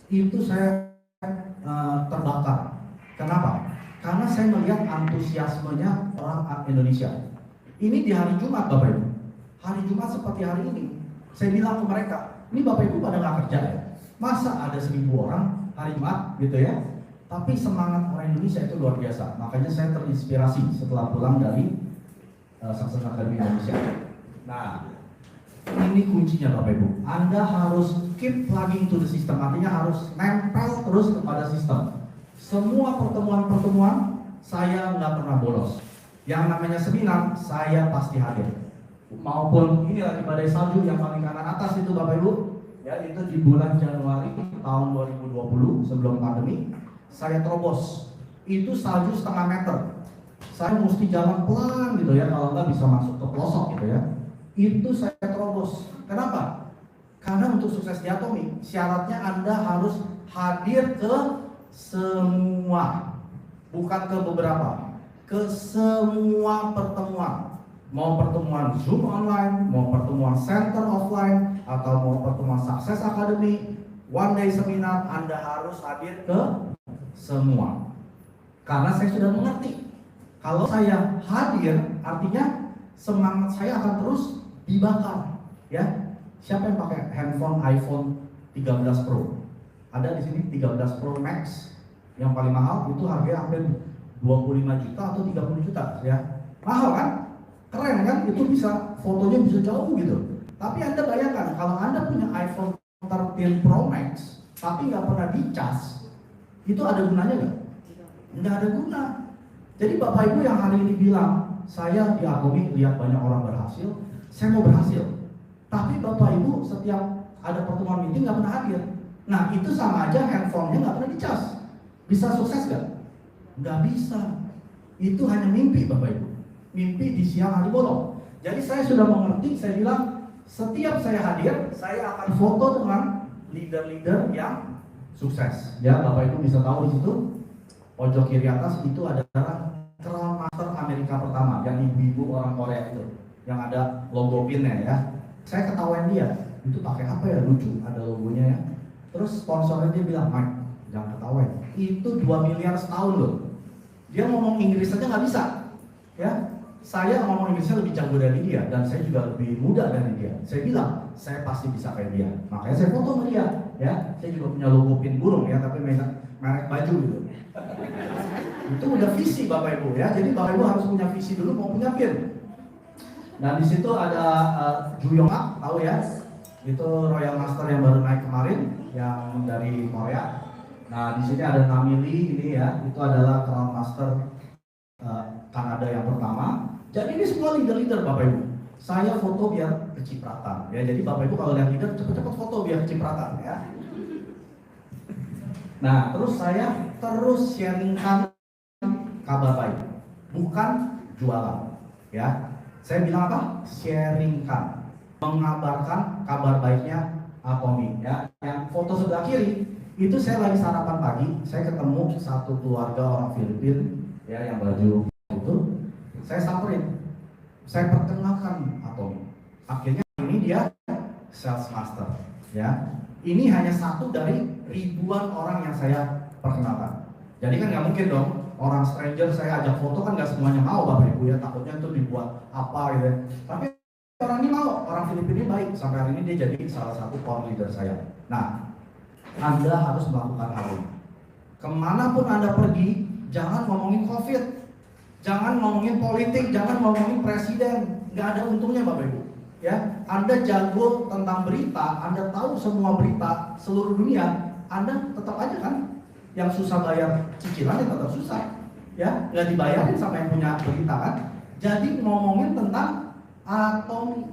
itu saya terbakar. Kenapa? Karena saya melihat antusiasmenya orang Indonesia. Ini di hari Jumat Bapak Ibu, hari Jumat seperti hari ini. Saya bilang ke mereka, ini Bapak Ibu pada nggak kerja ya? Masa ada 1.000 orang hari Jumat gitu ya? Tapi semangat orang Indonesia itu luar biasa. Makanya saya terinspirasi setelah pulang dari Success Academy Indonesia. Nah, ini kuncinya Bapak Ibu. Anda harus keep plugging into the system. Artinya harus nempel terus kepada sistem. Semua pertemuan-pertemuan saya nggak pernah bolos. Yang namanya seminar saya pasti hadir. Maupun ini lagi badai salju yang paling kanan atas itu Bapak Ibu. Ya itu di bulan Januari tahun 2020 sebelum pandemi. Saya terobos, itu salju 0,5 meter. Saya mesti jalan pelan gitu ya, kalau nggak bisa masuk ke pelosok gitu ya. Itu saya terobos. Kenapa? Karena untuk sukses di Atomi, syaratnya Anda harus hadir ke semua, bukan ke beberapa, ke semua pertemuan. Mau pertemuan Zoom online, mau pertemuan center offline, atau mau pertemuan Success Academy, one day seminar, Anda harus hadir ke semua. Karena saya sudah mengerti, kalau saya hadir artinya semangat saya akan terus dibakar ya. Siapa yang pakai handphone iPhone 13 Pro? Ada di sini 13 Pro Max yang paling mahal, itu harganya hampir 25 juta atau 30 juta ya. Mahal kan? Keren kan? Itu bisa, fotonya bisa jauh gitu. Tapi Anda bayangkan kalau Anda punya iPhone 13 Pro Max tapi nggak pernah dicas, itu ada gunanya nggak? Nggak ada guna. Jadi Bapak Ibu yang hari ini bilang, saya di Atomi lihat banyak orang berhasil, saya mau berhasil. Tapi Bapak Ibu setiap ada pertemuan meeting nggak pernah hadir. Nah itu sama aja handphonenya nggak pernah dicas. Bisa sukses nggak? Nggak bisa. Itu hanya mimpi Bapak Ibu. Mimpi di siang hari bolong. Jadi saya sudah mengerti, saya bilang setiap saya hadir, saya akan foto dengan leader-leader yang sukses. Ya, Bapak Ibu bisa tahu di situ pojok kiri atas itu adalah Crown Master Amerika pertama, yang ibu-ibu orang Korea itu, yang ada logo pinnya ya. Saya ketawain dia, itu pakai apa ya, lucu, ada logonya ya. Terus sponsornya dia bilang, Mike, jangan ketawain, itu 2 miliar setahun loh. Dia ngomong Inggris aja nggak bisa, ya. Saya ngomong Inggrisnya lebih jago dari dia, dan saya juga lebih muda dari dia. Saya bilang, saya pasti bisa kayak dia. Makanya saya foto sama dia, ya. Saya juga punya logo pin burung ya, tapi merek baju gitu. Itu udah visi Bapak Ibu ya. Jadi Bapak Ibu harus punya visi dulu, mau punya pin. Nah di situ ada Ju Yong Ak, tahu ya? Itu Royal Master yang baru naik kemarin, yang dari Korea. Nah di sini ada Namili ini ya, itu adalah Crown Master Kanada yang pertama. Jadi ini semua leader-leader Bapak Ibu. Saya foto biar kecipratan ya. Jadi Bapak Ibu kalau lihat leader cepet-cepet foto biar kecipratan ya. Nah terus saya terus sharingkan kabar baik, bukan jualan ya. Saya bilang apa? Sharingkan, mengabarkan kabar baiknya Atomi ya. Yang foto sebelah kiri itu saya lagi sarapan pagi, saya ketemu satu keluarga orang Filipina ya yang baju itu, saya samperin, saya perkenalkan Atomi. Akhirnya ini dia sales master ya. Ini hanya satu dari ribuan orang yang saya perkenalkan. Jadi kan nggak mungkin dong orang stranger saya ajak foto, kan nggak semuanya mau Bapak Ibu ya, takutnya itu dibuat apa gitu. Tapi orang ini mau, orang Filipina ini baik, sampai hari ini dia jadi salah satu power leader saya. Nah, Anda harus melakukan hal ini. Kemanapun Anda pergi, jangan ngomongin COVID, jangan ngomongin politik, jangan ngomongin presiden, nggak ada untungnya Bapak Ibu. Ya, Anda jago tentang berita, Anda tahu semua berita seluruh dunia, Anda tetap aja kan yang susah bayar cicilannya tetap susah, ya nggak dibayarin sama yang punya berita kan. Jadi ngomongin tentang Atomi,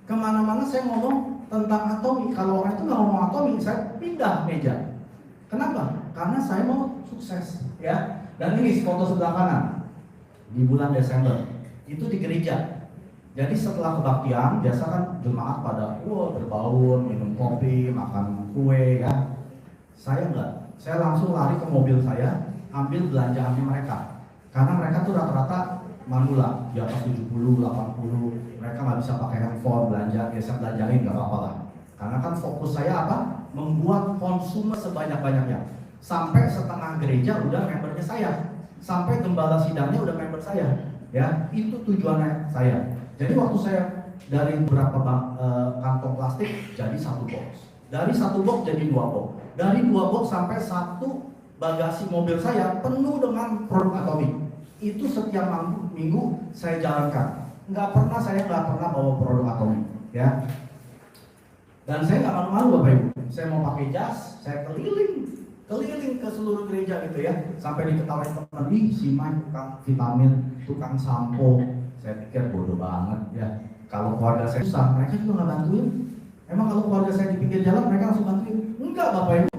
kemana-mana saya ngomong tentang Atomi. Kalau orang itu nggak ngomong Atomi, saya pindah meja. Kenapa? Karena saya mau sukses, ya. Dan ini foto sebelah kanan di bulan Desember itu di gereja. Jadi setelah kebaktian, biasa kan jemaat pada berbaur, minum kopi, makan kue ya. Saya enggak, saya langsung lari ke mobil saya, ambil belanjaannya mereka. Karena mereka tuh rata-rata manula, di atas 70, 80, mereka nggak bisa pakai handphone, belanja, biasa belanjain nggak apa-apa lah. Karena kan fokus saya apa? Membuat konsumen sebanyak-banyaknya. Sampai setengah gereja udah membernya saya. Sampai gembala sidangnya udah member saya. Ya, itu tujuannya saya. Jadi waktu saya dari beberapa kantong plastik jadi satu box. Dari satu box jadi 2 box. Dari 2 box sampai satu bagasi mobil saya penuh dengan produk Atomic. Itu setiap minggu saya jalankan. Saya nggak pernah bawa produk Atomic, ya. Dan saya nggak malu-malu Bapak Ibu. Saya mau pakai jas, saya keliling ke seluruh gereja gitu ya. Sampai diketawain teman, si Mike tukang vitamin, tukang sampo. Saya pikir bodoh banget ya. Kalau keluarga saya susah, mereka juga nggak bantuin. Emang kalau keluarga saya di pinggir jalan, mereka langsung bantuin? Enggak Bapak Ibu.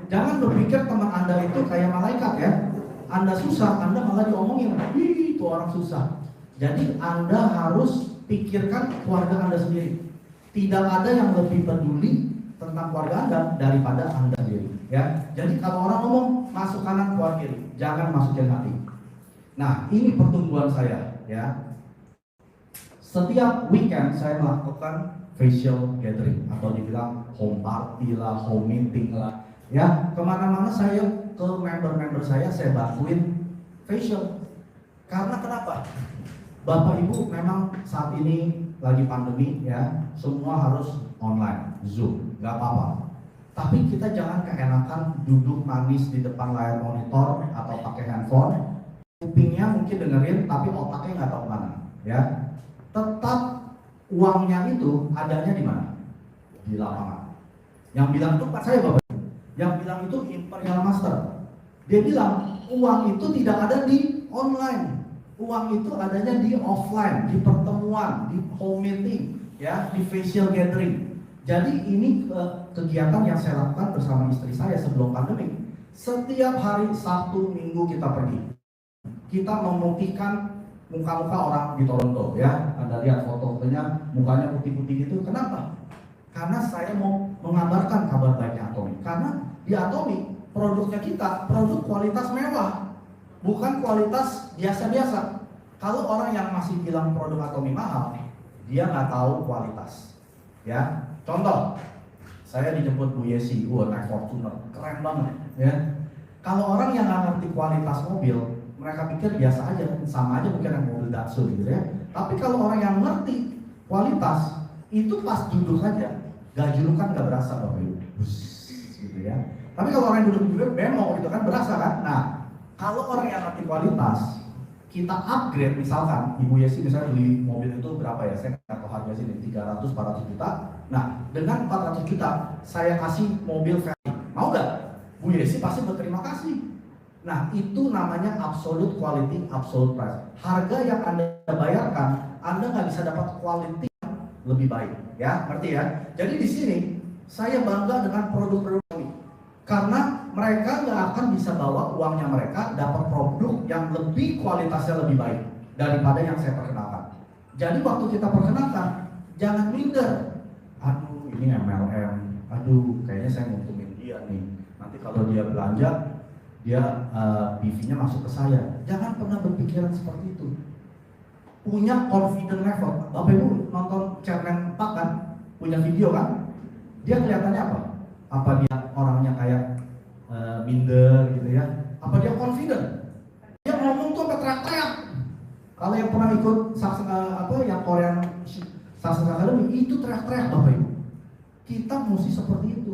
Jangan berpikir teman Anda itu kayak malaikat ya. Anda susah, Anda malah diomongin, itu orang susah. Jadi Anda harus pikirkan keluarga Anda sendiri. Tidak ada yang lebih peduli tentang keluarga Anda daripada Anda sendiri. Ya, jadi kalau orang ngomong masuk kanan keluar kiri, jangan masukin hati. Nah, ini pertumbuhan saya. Ya, setiap weekend saya melakukan facial gathering atau dibilang home party lah, home meeting lah. Ya, kemana-mana saya ke member-member saya bantuin facial. Karena kenapa? Bapak Ibu memang saat ini lagi pandemi ya, semua harus online, Zoom, nggak apa-apa. Tapi kita jangan keenakan duduk manis di depan layar monitor atau pakai handphone, kupingnya mungkin dengerin tapi otaknya nggak tahu mana. Ya, tetap uangnya itu adanya di mana? Di lapangan. Yang bilang itu bukan saya Bapak. Yang bilang itu Imperial Master. Dia bilang uang itu tidak ada di online. Uang itu adanya di offline, di pertemuan, di home meeting, ya, di facial gathering. Jadi ini kegiatan yang saya lakukan bersama istri saya sebelum pandemi. Setiap hari Sabtu Minggu kita pergi. Kita memutihkan muka-muka orang di Toronto ya. Anda lihat foto-fotonya, mukanya putih-putih gitu. Kenapa? Karena saya mau mengabarkan kabar baiknya Atomic. Karena di Atomic produknya kita produk kualitas mewah, bukan kualitas biasa-biasa. Kalau orang yang masih bilang produk Atomic mahal, dia nggak tahu kualitas. Ya, contoh, saya dijemput Bu Yesi, naik Fortuner, keren banget. Ya, kalau orang yang nggak ngerti kualitas mobil, mereka pikir biasa aja, sama aja mungkin yang mobil Datsun gitu ya. Tapi kalau orang yang ngerti kualitas, itu pas duduk aja, gajulukan nggak berasa Bapak Ibu, gitu ya. Tapi kalau orang yang duduk bemo gitu kan berasa kan. Nah, kalau orang yang ngerti kualitas, kita upgrade misalkan, Ibu Yesi misalnya beli mobil itu berapa ya? Saya nggak tahu harga sini 300-400 juta. Nah, dengan 400 juta saya kasih mobil Ferrari, mau nggak? Bu Yesi pasti berterima kasih. Nah, itu namanya absolute quality, absolute price. Harga yang Anda bayarkan, Anda nggak bisa dapat quality yang lebih baik, ya, ngerti ya? Jadi di sini saya bangga dengan produk-produk ini, karena mereka nggak akan bisa bawa uangnya mereka dapat produk yang lebih kualitasnya lebih baik daripada yang saya perkenalkan. Jadi waktu kita perkenalkan, jangan minder. Aduh, ini MLM. Aduh, kayaknya saya nguntungin dia nih. Nanti kalau dia belanja, dia PV-nya masuk ke saya. Jangan pernah berpikiran seperti itu. Punya confident level. Bapak Ibu nonton Chairman Park kan, punya video kan? Dia kelihatannya apa? Apa dia orangnya kayak minder gitu ya? Apa dia confident? Dia ngomong tuh sampai teriak-teriak. Kalau yang pernah ikut yang Korean Success Academy itu teriak-teriak Bapak Ibu. Kita mesti seperti itu.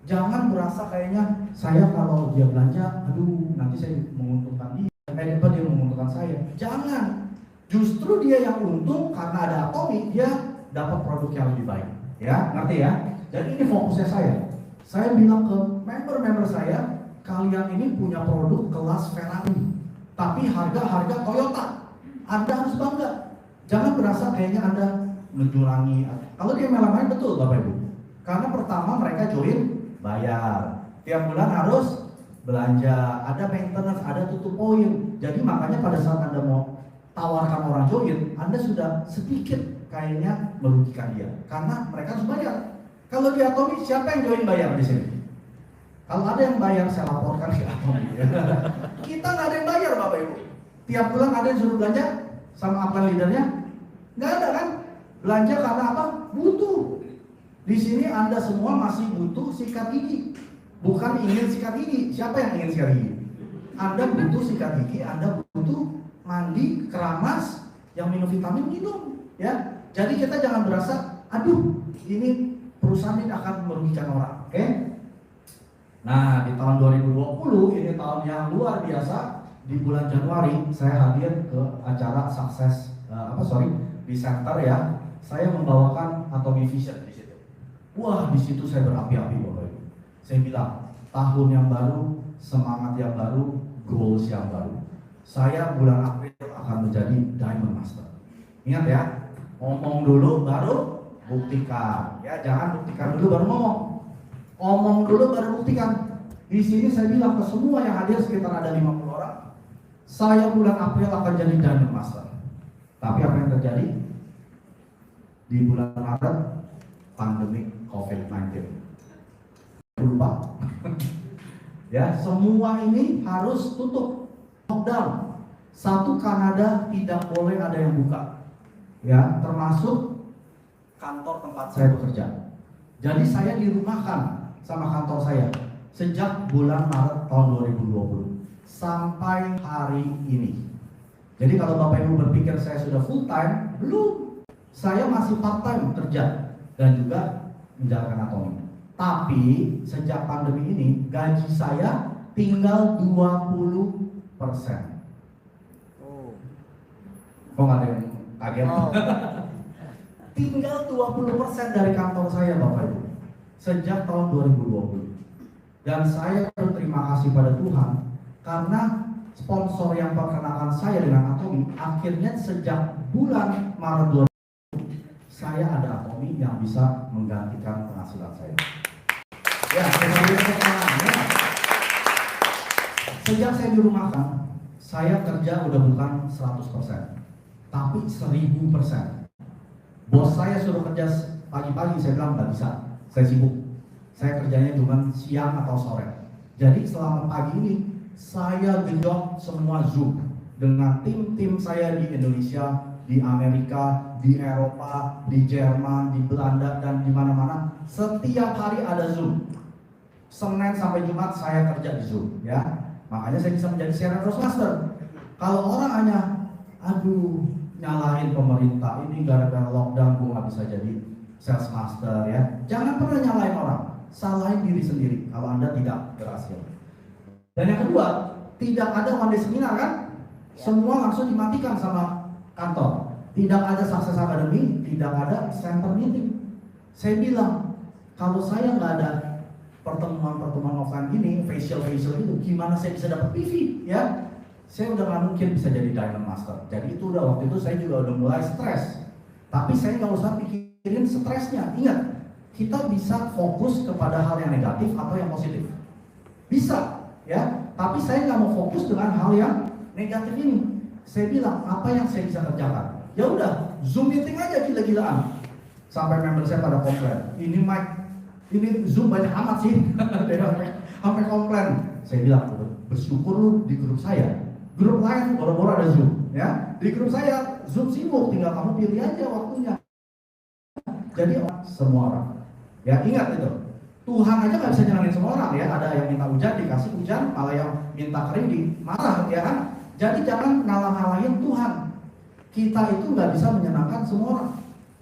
Jangan merasa kayaknya saya kalau dia belanja, aduh nanti saya menguntungkan dia, dia menguntungkan saya. Jangan. Justru dia yang untung karena ada Atomic, dia dapat produk yang lebih baik. Ya, ngerti ya? Jadi ini fokusnya saya. Saya bilang ke member-member saya, kalian ini punya produk kelas Ferrari, tapi harga Toyota. Anda harus bangga. Jangan berasa kayaknya Anda mencurangi. Kalau dia main betul Bapak Ibu. Karena pertama mereka join bayar, tiap bulan harus belanja, ada maintenance, ada tutup poin. Jadi makanya pada saat Anda mau tawarkan orang join, Anda sudah sedikit kayaknya merugikan dia, karena mereka harus bayar. Kalau di Atomi, siapa yang join bayar di sini? Kalau ada yang bayar, saya laporkan ke Atomi. Kita nggak ada yang bayar, Bapak Ibu. Tiap bulan ada yang suruh belanja sama upline leadernya, nggak ada kan? Belanja karena apa? Butuh. Di sini Anda semua masih butuh sikat gigi, bukan ingin sikat gigi. Siapa yang ingin sikat gigi? Anda butuh sikat gigi, Anda butuh mandi, keramas, yang minum vitamin minum, ya. Jadi kita jangan berasa, aduh, ini perusahaan ini akan merugikan orang, oke? Nah, di tahun 2020 ini tahun yang luar biasa. Di bulan Januari saya hadir ke acara sukses di center ya. Saya membawakan Atomi Vision di situ. Wah, di situ saya berapi-api, Bapak Ibu. Saya bilang, tahun yang baru, semangat yang baru, goals yang baru. Saya bulan April akan menjadi Diamond Master. Ingat ya, ngomong dulu baru buktikan. Ya, jangan buktikan dulu baru ngomong. Ngomong dulu baru buktikan. Di sini saya bilang ke semua yang hadir, sekitar ada 50 orang, saya bulan April akan jadi Diamond Master. Tapi apa yang terjadi? Di bulan Maret, pandemi COVID-19. Lupa. Ya, semua ini harus tutup, lockdown. Satu, Kanada tidak boleh ada yang buka, ya, termasuk kantor tempat saya bekerja. Jadi saya dirumahkan sama kantor saya sejak bulan Maret tahun 2020 sampai hari ini. Jadi kalau Bapak Ibu berpikir saya sudah full time, belum. Saya masih part time kerja dan juga menjalankan Atomi. Tapi sejak pandemi ini gaji saya tinggal 20%. Kok nggak ada yang kaget? Tinggal 20% dari kantor saya, Bapak Ibu, sejak tahun 2020. Dan saya berterima kasih pada Tuhan karena sponsor yang perkenalkan saya dengan Atomi, akhirnya sejak bulan Maret 2020 saya ada Atomi yang bisa menggantikan penghasilan saya. Ya, sejak saya dirumahkan, saya kerja udah bukan 100%, tapi 1000%. Bos saya suruh kerja pagi-pagi, saya bilang nggak bisa, saya sibuk. Saya kerjanya cuma siang atau sore. Jadi selama pagi ini saya genjot semua Zoom dengan tim-tim saya di Indonesia, di Amerika, di Eropa, di Jerman, di Belanda, dan di mana-mana. Setiap hari ada Zoom. Senin sampai Jumat saya kerja di Zoom, ya. Makanya saya bisa menjadi Senior Roastmaster. Kalau orang hanya, aduh, nyalahin pemerintah, ini gara-gara lockdown gue nggak bisa jadi sales master, ya. Jangan pernah nyalahin orang, salahin diri sendiri kalau Anda tidak berhasil. Dan yang kedua, tidak ada one day seminar kan? Semua langsung dimatikan sama kantor. Tidak ada Success Academy, tidak ada center meeting. Saya bilang, kalau saya nggak ada pertemuan-pertemuan offline gini, facial itu, gimana saya bisa dapat PV, ya? Saya udah nggak mungkin bisa jadi Diamond Master. Jadi itu udah, waktu itu saya juga udah mulai stres. Tapi saya nggak usah pikirin stresnya. Ingat, kita bisa fokus kepada hal yang negatif atau yang positif. Bisa, ya. Tapi saya nggak mau fokus dengan hal yang negatif ini. Saya bilang, apa yang saya bisa kerjakan? Ya udah, Zoom meeting aja gila-gilaan. Sampai member saya pada komplain, ini Zoom banyak amat sih. Sampai komplain. Saya bilang, bersyukur lu di grup saya. Grup lain boro-boro ada Zoom, ya. Di grup saya Zoom sibuk, tinggal kamu pilih aja waktunya. Jadi semua orang, ya ingat itu. Tuhan aja nggak bisa nyalain semua orang, ya. Ada yang minta hujan dikasih hujan, malah yang minta kering dimarah, ya kan? Jadi jangan ngalah-ngalahin Tuhan. Kita itu nggak bisa menyenangkan semua orang.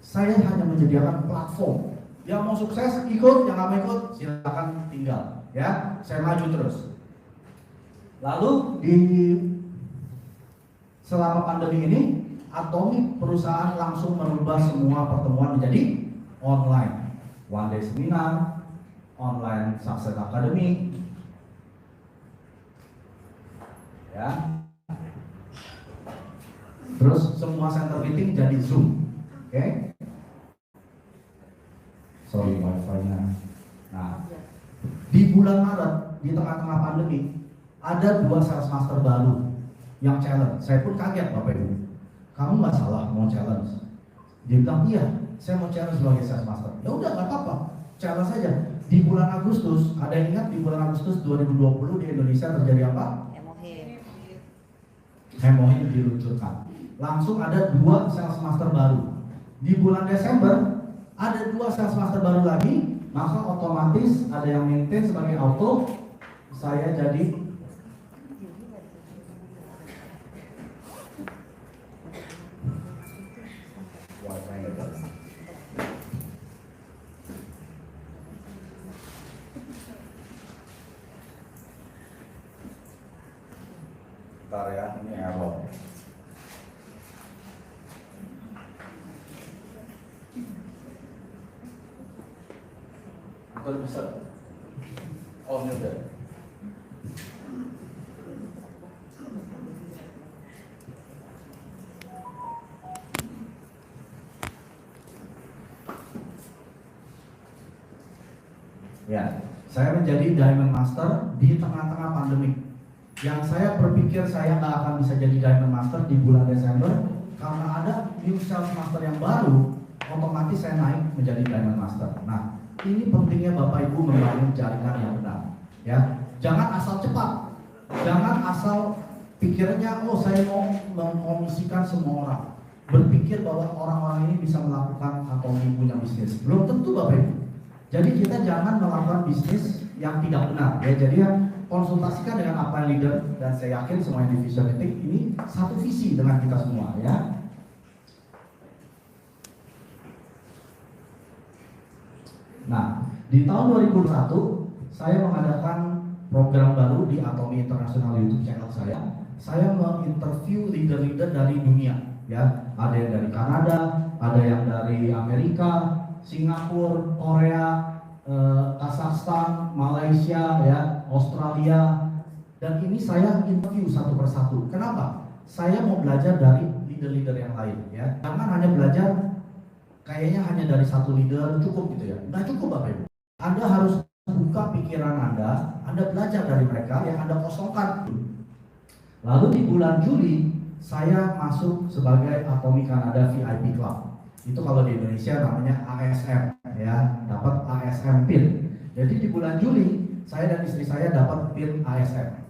Saya hanya menyediakan platform. Yang mau sukses ikut, yang nggak mau ikut silakan tinggal, ya. Saya maju terus. Lalu selama pandemi ini, Atomi perusahaan langsung merubah semua pertemuan menjadi online. One day seminar, online Success Academy, ya. Terus semua center meeting jadi Zoom, oke? Sorry wifi-nya. Nah, di bulan Maret, di tengah-tengah pandemi, ada 2 sales master baru yang challenge. Saya pun kaget, Bapak Ibu. kamu nggak salah mau challenge. Dia bilang, iya, saya mau challenge sebagai sales master. Ya udah, nggak apa-apa, challenge saja. Di bulan Agustus, ada yang ingat di bulan Agustus 2020 di Indonesia terjadi apa? Hemorrhoid diluncurkan. Langsung ada 2 sales master baru. Di bulan Desember ada 2 sales master baru lagi, maka otomatis ada yang maintain sebagai auto. Saya jadi bentar ya, ini error. Betul bisa. Oh, ini udah. Ya, saya menjadi Diamond Master di tengah-tengah pandemi. Yang saya berpikir saya nggak akan bisa jadi Diamond Master di bulan Desember karena ada new sales master yang baru, otomatis saya naik menjadi Diamond Master. Nah, ini pentingnya Bapak Ibu membangun jaringan yang benar. Ya, jangan asal cepat, jangan asal pikirnya, oh saya mau mengkomisikan semua orang. Berpikir bahwa orang-orang ini bisa melakukan atau punya bisnis. Belum tentu Bapak Ibu. Jadi kita jangan melakukan bisnis yang tidak benar. Ya, jadi konsultasikan dengan apa yang leader, dan saya yakin semua yang di Vision Meeting ini satu visi dengan kita semua ya. Nah, di tahun 2021 saya mengadakan program baru di Atomi International YouTube channel saya. Saya menginterview leader-leader dari dunia ya. Ada yang dari Kanada, ada yang dari Amerika, Singapura, Korea, Kazakhstan, Malaysia, ya, Australia, dan ini saya interview satu persatu. Kenapa? Saya mau belajar dari leader-leader yang lain, ya. Jangan hanya belajar, kayaknya hanya dari satu leader cukup gitu ya. Nggak cukup Bapak Ibu. Anda harus buka pikiran Anda belajar dari mereka yang Anda kosongkan. Lalu di bulan Juli saya masuk sebagai Atomi Kanada VIP Club. Itu kalau di Indonesia namanya ASM ya, dapat ASM PIN. Jadi di bulan Juli saya dan istri saya dapat PIN ASM.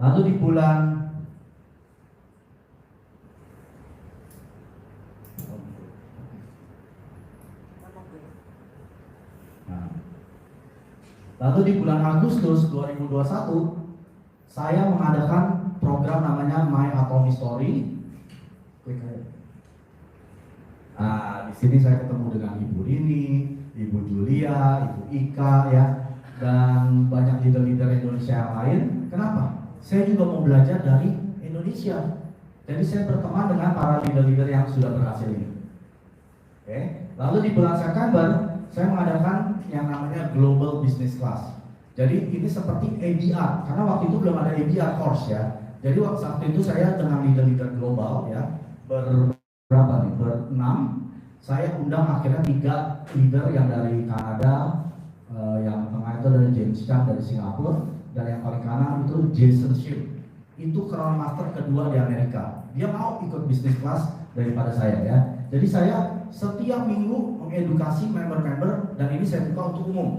Lalu di bulan Agustus 2021 saya mengadakan program namanya My Atomy Story. Klik aja. Nah, di sini saya ketemu dengan Ibu Rini, Ibu Julia, Ibu Ika ya, dan banyak leader-leader Indonesia yang lain. Kenapa? Saya juga mau belajar dari Indonesia. Jadi saya berteman dengan para leader-leader yang sudah berhasil ini. Oke. Lalu di bulan September saya mengadakan yang namanya Global Business Class. Jadi ini seperti ABR, karena waktu itu belum ada ABR course ya. Jadi waktu itu saya dengan leader-leader global ya, berenam. Saya undang akhirnya 3 leader yang dari Kanada, yang tengah itu dari James Chan dari Singapura, dan yang paling kanan itu Jason Ship. Itu Crown Master kedua di Amerika. Dia mau ikut bisnis kelas daripada saya ya. Jadi saya setiap minggu mengedukasi member-member, dan ini saya buka untuk umum,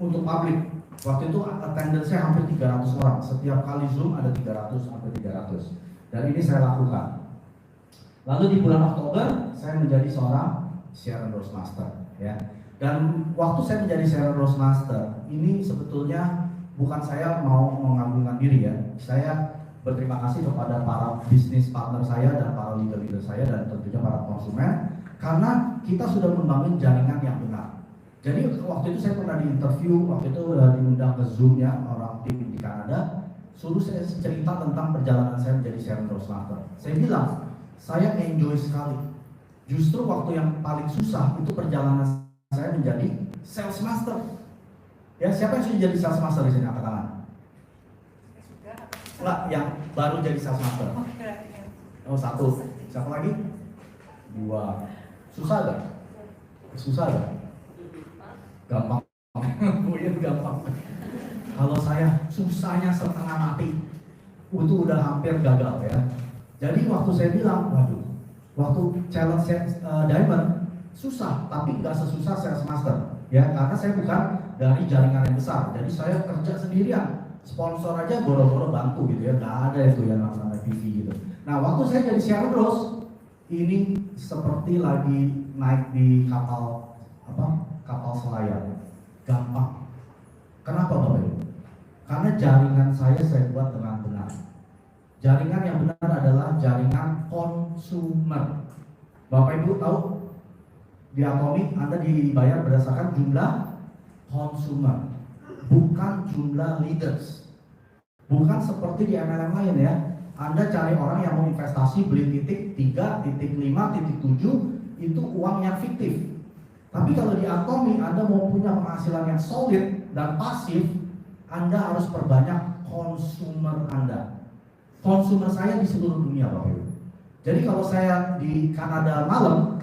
untuk publik. Waktu itu attendance-nya hampir 300 orang. Setiap kali Zoom ada 300 sampai 300. Dan ini saya lakukan. Lalu di bulan Oktober saya menjadi seorang Sharon Rose Master ya. Dan waktu saya menjadi Sharon Rose Master, ini sebetulnya bukan saya mau mengagungkan diri ya. Saya berterima kasih kepada para bisnis partner saya dan para leader-leader saya dan tentunya para konsumen, karena kita sudah membangun jaringan yang benar. Jadi waktu itu saya pernah diinterview, waktu itu diundang ke Zoom ya, orang tim di Kanada, suruh saya cerita tentang perjalanan saya menjadi Sharon Rose Master. Saya bilang, saya enjoy sekali. Justru waktu yang paling susah itu perjalanan saya menjadi sales master. Ya, siapa yang sudah jadi sales master di sini? Angkat tangan. Enggak, yang baru jadi sales master. Oh, 1. Siapa lagi? 2. Susah gak? Susah gak? Gampang. Mungkin gampang. Kalau saya susahnya setengah mati, itu udah hampir gagal ya. Jadi waktu saya bilang, waduh, waktu challenge Diamond susah, tapi nggak sesusah Sales Master, ya, karena saya bukan dari jaringan yang besar, jadi saya kerja sendirian, sponsor aja boro-boro bantu gitu ya, nggak ada itu yang namanya PV gitu. Nah, waktu saya jadi Sharon Rose, ini seperti lagi naik di kapal selayar, gampang. Kenapa Bapak Ibu? Karena jaringan saya buat dengan benar. Jaringan yang benar adalah jaringan konsumer. Bapak Ibu tahu di Atomic Anda dibayar berdasarkan jumlah konsumer, bukan jumlah leaders. Bukan seperti di MLM lain ya. Anda cari orang yang mau investasi beli titik 3, titik 5, titik 7, itu uang yang fiktif. Tapi kalau di Atomic Anda mau punya penghasilan yang solid dan pasif, Anda harus perbanyak konsumer Anda. Konsumer saya di seluruh dunia Bapak Ibu. Jadi kalau saya di Kanada malam,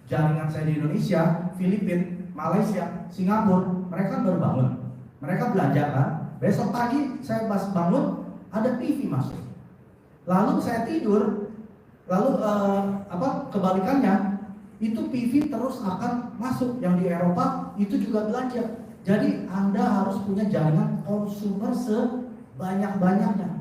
jaringan saya di Indonesia, Filipina, Malaysia, Singapura, mereka baru bangun. Mereka belanja kan. Besok pagi saya pas bangun ada TV masuk. Lalu saya tidur, lalu kebalikannya itu PV terus akan masuk. Yang di Eropa itu juga belanja. Jadi Anda harus punya jaringan konsumer sebanyak-banyaknya.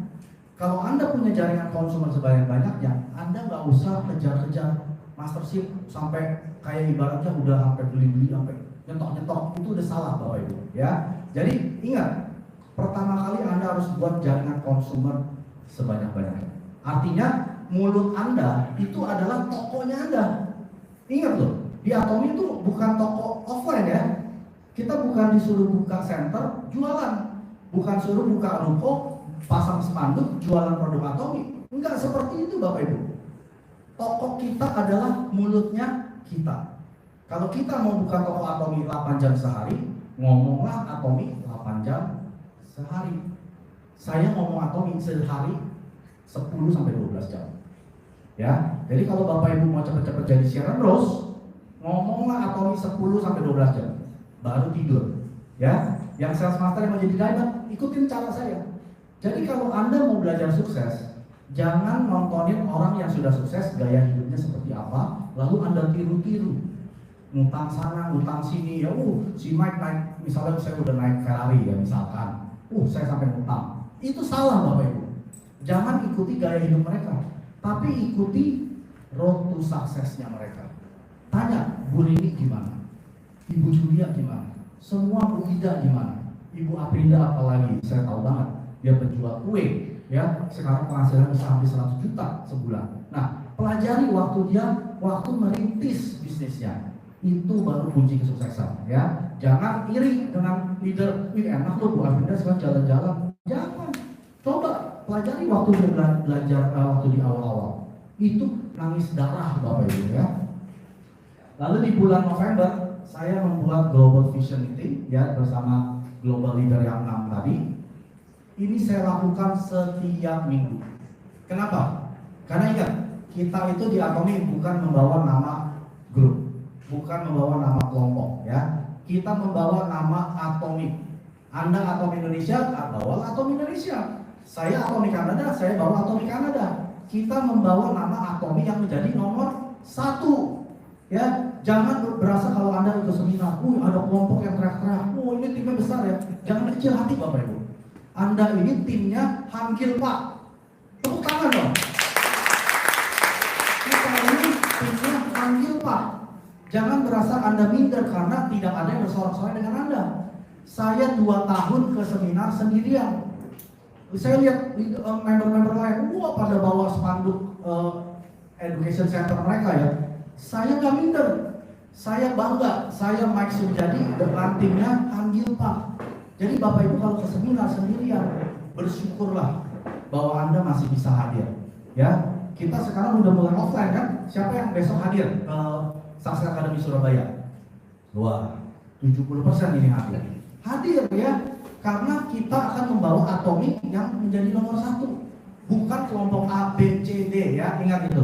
Kalau Anda punya jaringan konsumen sebanyak-banyaknya, Anda nggak usah kejar-kejar mastership sampai kayak ibaratnya udah sampai beli-beli, sampai nyetok-nyetok, itu udah salah Bapak Ibu ya. Jadi ingat, pertama kali Anda harus buat jaringan konsumen sebanyak-banyaknya. Artinya mulut Anda itu adalah tokonya Anda. Ingat loh, di Atomi itu bukan toko offline ya. Kita bukan disuruh buka center jualan, bukan suruh buka ruko pasang spanduk jualan produk Atomi. Enggak seperti itu Bapak Ibu. Toko kita adalah mulutnya kita. Kalau kita mau buka toko Atomi 8 jam sehari, ngomonglah Atomi 8 jam sehari. Saya ngomong Atomi sehari 10 sampai 12 jam. Ya, jadi kalau Bapak Ibu mau cepet-cepet jadi Sharon Rose, ngomonglah Atomi 10 sampai 12 jam, baru tidur. Ya, yang Sales Master yang mau jadi Diamond, ikutin cara saya. Jadi kalau Anda mau belajar sukses, jangan nontonin orang yang sudah sukses, gaya hidupnya seperti apa, lalu Anda tiru-tiru. Ngutang sana, ngutang sini, ya si Mike naik, misalnya saya udah naik Ferrari ya misalkan, saya sampai ngutang. Itu salah Bapak Ibu. Jangan ikuti gaya hidup mereka, tapi ikuti road to suksesnya mereka. Tanya, Bu Rini gimana? Ibu Julia gimana? Semua Bu Ida gimana? Ibu Aprinda apalagi, saya tahu banget. Dia penjual kue, ya sekarang penghasilan bisa hampir 100 juta sebulan. Nah, pelajari waktu merintis bisnisnya, itu baru kunci kesuksesan. Ya, jangan iri dengan leader. Ini enak loh Bu Aprinda sekarang jalan-jalan. Jangan. Coba pelajari waktu dia belajar waktu di awal-awal. Itu nangis darah Bapak Ibu ya. Lalu di bulan November saya membuat Global Vision Meeting ya bersama global leader yang 6 tadi. Ini saya lakukan setiap minggu. Kenapa? Karena ingat, kita itu di Atomi bukan membawa nama grup, bukan membawa nama kelompok ya. Kita membawa nama Atomi. Anda Atomi Indonesia, bawa Atomi Indonesia. Saya Atomi Kanada, saya bawa Atomi Kanada. Kita membawa nama Atomi yang menjadi nomor 1. Ya, jangan berasa kalau Anda ikut seminar, ada kelompok yang teriak-teriak, ini timnya besar ya. Jangan kecil hati Bapak Ibu. Anda ini timnya Hanggil Pak. Tepuk tangan dong. Kita ini timnya Hanggil Pak. Jangan berasa Anda minder karena tidak ada yang bersorak-sorai dengan Anda. Saya 2 tahun ke seminar sendirian. Saya lihat member-member lain, pada bawa spanduk education center mereka ya. Saya nggak minder. Saya bangga. Saya Mike Surjadi dengan timnya Hanggil Pak. Jadi Bapak Ibu kalau ke seminar sendirian, bersyukurlah bahwa Anda masih bisa hadir. Ya, kita sekarang udah mulai offline kan? Siapa yang besok hadir ke Success Academy Surabaya? Wah, 70% ini hadir. Hadir ya, karena kita akan membawa Atomi yang menjadi nomor 1, bukan kelompok A, B, C, D ya, ingat itu.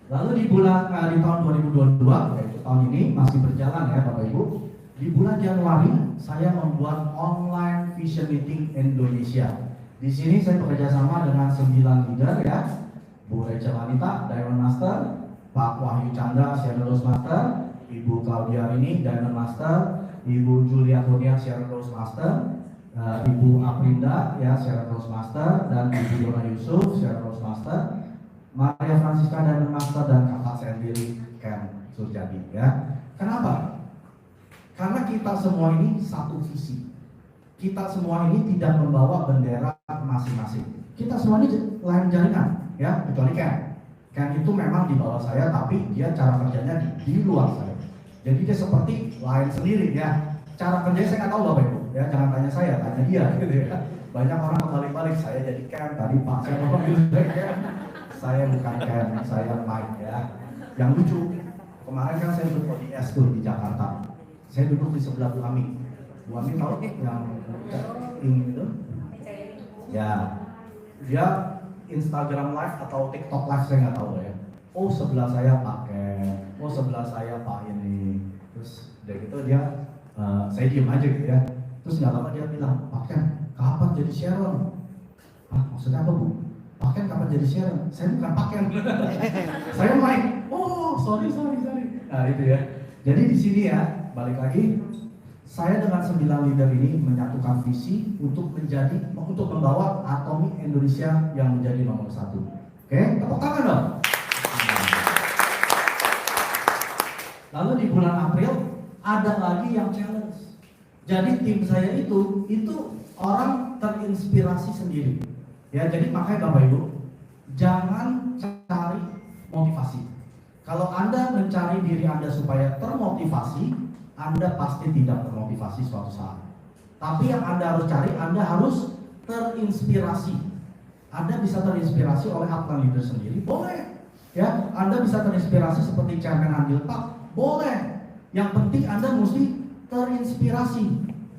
Lalu di tahun 2022, yaitu tahun ini masih berjalan ya Bapak Ibu. Di bulan Januari saya membuat online vision meeting Indonesia. Di sini saya bekerja sama dengan 9 leader ya. Bu Rachel Anita, Diamond Master, Pak Wahyu Chandra, Sharon Rose Master, Ibu Claudia Rini, Diamond Master, Ibu Julia Kurnia, Sharon Rose Master, Ibu Aprinda, ya Sharon Rose Master, dan Ibu Dona Yusuf, Sharon Rose Master, Maria Francisca, Diamond Master, dan kakak saya sendiri, Ken Surjadi. Ya, kenapa? Karena kita semua ini satu visi. Kita semua ini tidak membawa bendera masing-masing. Kita semua ini lain jaringan, ya, kecuali Ken. Ken itu memang di bawah saya, tapi dia cara kerjanya di luar saya. Jadi dia seperti lain sendiri, ya. Cara kerjanya saya nggak tahu Bapak Ibu, ya. Jangan tanya saya, tanya dia, gitu ya. Banyak orang kebalik-balik, saya jadi Ken, tadi Pak saya ngomong saya Ken. Saya bukan Ken, saya Mike, ya. Yang lucu, kemarin kan saya duduk di S tuh di Jakarta. Saya duduk di sebelah Bu Ami. Bu Ami tahu yang ini itu? Ya, dia Instagram live atau TikTok live saya nggak tahu ya. Oh sebelah saya pakai, oh sebelah saya Pak ini. Terus dari gitu dia, saya diem aja gitu ya. Terus nggak lama dia bilang, Pak Ken, kapan jadi Sharon? Ah maksudnya apa Bu? Pak Ken kapan jadi Sharon? Saya bukan Pak Ken. Saya Mike. Oh sorry. Nah itu ya. Jadi di sini ya, balik lagi. Saya dengan 9 leader ini menyatukan visi untuk membawa Atomic Indonesia yang menjadi nomor 1. Oke, tepuk tangan dong. Lalu di bulan April ada lagi yang challenge. Jadi tim saya itu orang terinspirasi sendiri. Ya, jadi makanya Bapak Ibu jangan cari motivasi. Kalau Anda mencari diri Anda supaya termotivasi, Anda pasti tidak termotivasi suatu saat. Tapi yang Anda harus cari, Anda harus terinspirasi. Anda bisa terinspirasi oleh upline leader sendiri, boleh. Ya, Anda bisa terinspirasi seperti Chairman Andil Pak, boleh. Yang penting Anda mesti terinspirasi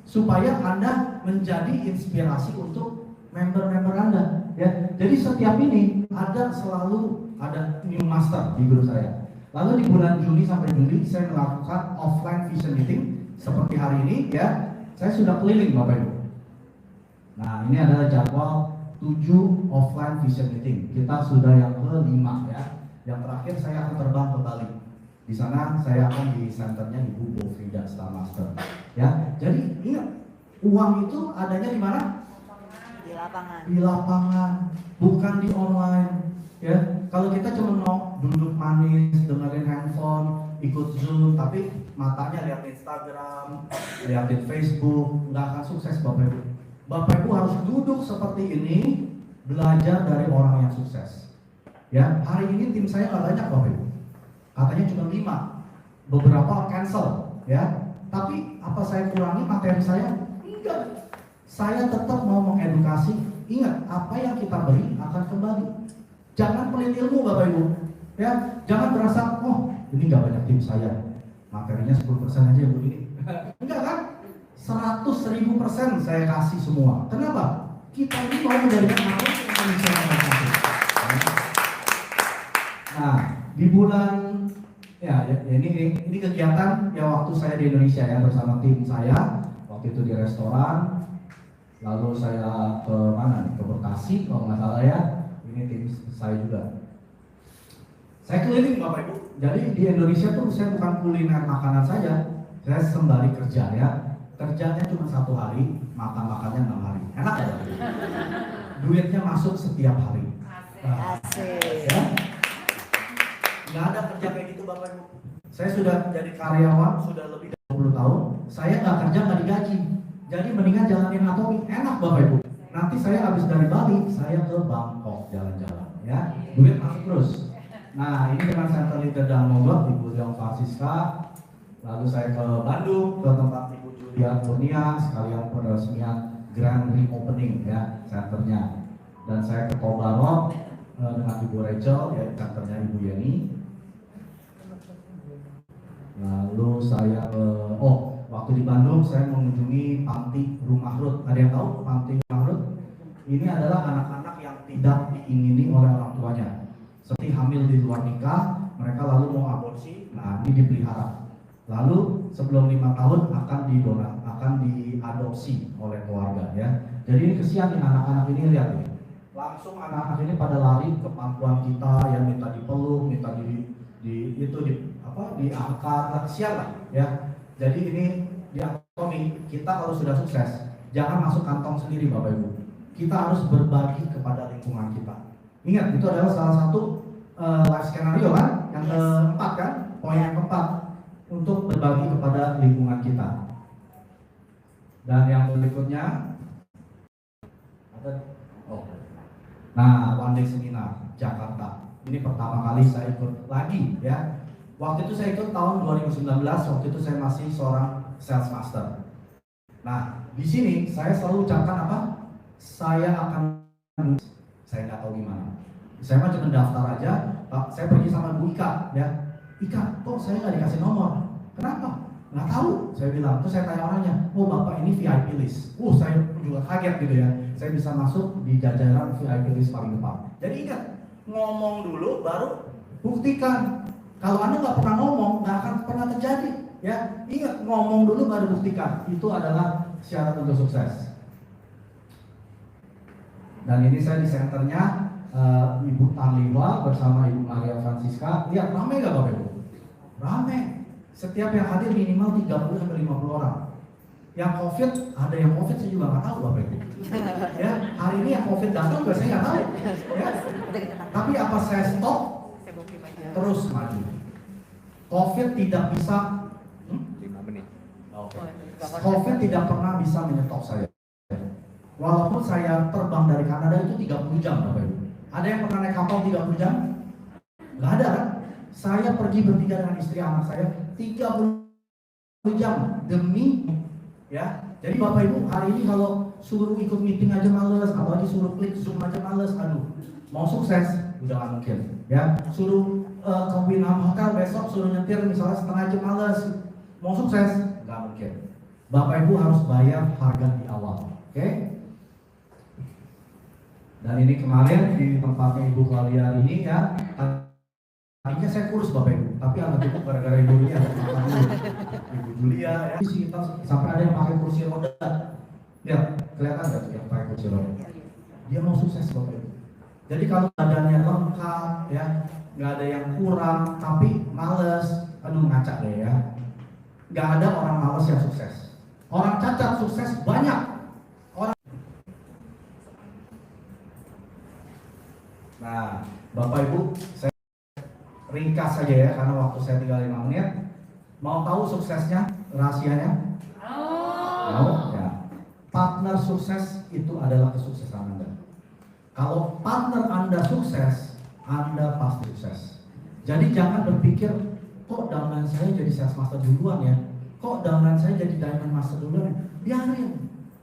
supaya Anda menjadi inspirasi untuk member-member Anda. Ya, jadi setiap ini selalu ada new master di grup saya. Lalu di bulan Juni sampai Juli saya melakukan offline vision meeting seperti hari ini ya. Saya sudah keliling Bapak Ibu. Nah, ini adalah jadwal 7 offline vision meeting. Kita sudah yang ke-5 ya. Yang terakhir saya akan terbang ke Bali. Di sana saya akan di centernya Ibu Bofrida Star Master. Ya. Jadi ingat, uang itu adanya di mana? Di lapangan. Di lapangan, bukan di online. Ya, kalau kita cuma mau duduk manis, dengerin handphone, ikut Zoom, tapi matanya lihat Instagram, liatin Facebook, nggak akan sukses Bapak Ibu. Bapak Ibu harus duduk seperti ini, belajar dari orang yang sukses. Ya, hari ini tim saya nggak banyak Bapak Ibu. Katanya cuma 5, beberapa cancel, ya. Tapi apa saya kurangi materi saya? Enggak. Saya tetap mau mengedukasi. Ingat, apa yang kita beri akan kembali. Jangan pelit ilmu Bapak Ibu, ya. Jangan berasa, oh ini gak banyak tim saya, materinya 10% aja Bu ini. Enggak kan? 100.000% saya kasih semua. Kenapa? Kita ini mau menjadikan Atomic Indonesia nomor 1. Nah, di bulan ini kegiatan ya waktu saya di Indonesia ya bersama tim saya. Waktu itu di restoran, lalu saya ke mana nih? Ke Bekasi kalau nggak salah ya. Ini tim saya juga. Saya keliling Bapak Ibu. Jadi di Indonesia tuh saya bukan kuliner makanan saja, saya sembari kerja ya. Kerjanya cuma 1 hari, makan-makannya 6 hari. Enak ya? Duitnya masuk setiap hari. Asik. Ya? Nggak ada kerja kayak gitu Bapak Ibu. Saya sudah jadi karyawan sudah lebih dari 20 tahun. Saya nggak kerja nggak digaji. Jadi mendingan jalanin Atomic, enak Bapak Ibu. Nanti saya habis dari Bali, saya ke Bangkok jalan-jalan, ya. Duit masuk terus. Nah, ini dengan center leader dan Mogot, Ibu Leong Francisca. Lalu saya ke Bandung, ke tempat Ibu Julia Kurnia, sekalian peresmian grand reopening, ya, centernya. Dan saya ke Tobaro dengan Ibu Rachel, ya, centernya Ibu Yeni. Lalu saya ke, waktu di Bandung saya mengunjungi panti Rumah Ruth. Ada yang tahu panti Rumah Ruth? Ini adalah anak-anak yang tidak diingini oleh orang tuanya. Seperti hamil di luar nikah, mereka lalu mau aborsi, nah ini dipelihara. Lalu sebelum 5 tahun akan diadopsi oleh keluarga ya. Jadi ini kesian nih anak-anak ini, lihat nih. langsung anak-anak ini pada lari ke pangkuan kita, yang minta dipeluk, minta diangkat, kasihan lah ya. Jadi ini di Atomi kita kalau sudah sukses, jangan masuk kantong sendiri Bapak Ibu. Kita harus berbagi kepada lingkungan kita. Ingat, itu adalah salah satu life scenario kan, yang keempat kan, poin yang keempat, untuk berbagi kepada lingkungan kita. Dan yang berikutnya nah, One Day Seminar Jakarta. Ini pertama kali saya ikut lagi ya. Waktu itu saya ikut tahun 2019, waktu itu saya masih seorang sales master. Nah, di sini saya selalu ucapkan apa? Saya nggak tahu gimana. Saya mah cuma daftar aja. Saya pergi sama Bu Ika ya. Ika, kok saya nggak dikasih nomor? Kenapa? Nggak tahu, saya bilang. Terus saya tanya orangnya, oh Bapak ini VIP list. Saya juga kaget gitu ya. Saya bisa masuk di jajaran VIP list paling depan. Jadi ingat, ngomong dulu baru buktikan. Kalau Anda nggak pernah ngomong, nggak akan pernah terjadi. Ya, ingat, ngomong dulu baru buktikan. Itu adalah syarat untuk sukses. Dan ini saya di senternya Ibu Tanliwa bersama Ibu Maria Francisca. Lihat, ramai nggak Bapak Ibu? Ramai. Setiap yang hadir minimal 30-50 orang. Yang COVID, ada yang COVID saya juga nggak tahu Bapak Ibu. Ya, hari ini yang COVID datang juga saya nggak tahu. Ya. Tapi apa saya stop? Terus maju. COVID tidak bisa. 5 menit. COVID tidak pernah bisa menyetop saya. Walaupun saya terbang dari Kanada itu 30 jam Bapak Ibu. Ada yang pernah naik kapal 30 jam? Nggak ada kan? Saya pergi bertiga dengan istri anak saya 30 jam demi ya. Jadi Bapak Ibu hari ini kalau suruh ikut meeting aja males, apalagi suruh klik Zoom aja males, aduh. Mau sukses udah nggak mungkin ya. Suruh ke Winham Hotel besok suruh nyetir misalnya setengah jam males. Mau sukses nggak mungkin. Bapak Ibu harus bayar harga di awal, oke? Dan ini kemarin di tempatnya Ibu Claudia ini ya. Tadinya saya kurus Bapak Ibu, tapi agak cukup gara-gara Ibu Julia. Ibu Julia ya. Kita sampai ada yang pakai kursi roda. Lihat, kelihatan nggak yang pakai kursi roda? Dia mau sukses Bapak Ibu. Jadi kalau badannya lengkap ya, nggak ada yang kurang, tapi males, aduh ngaca deh ya. Nggak ada orang males yang sukses. Orang cacat sukses banyak. Nah, Bapak Ibu, saya ringkas saja ya, karena waktu saya tinggal 5 menit. Mau tahu suksesnya, rahasianya? Mau? Ya. Partner sukses itu adalah kesuksesan Anda. Kalau partner Anda sukses, Anda pasti sukses. Jadi jangan berpikir, kok downline saya jadi sales master duluan ya? Kok downline saya jadi diamond master duluan ya?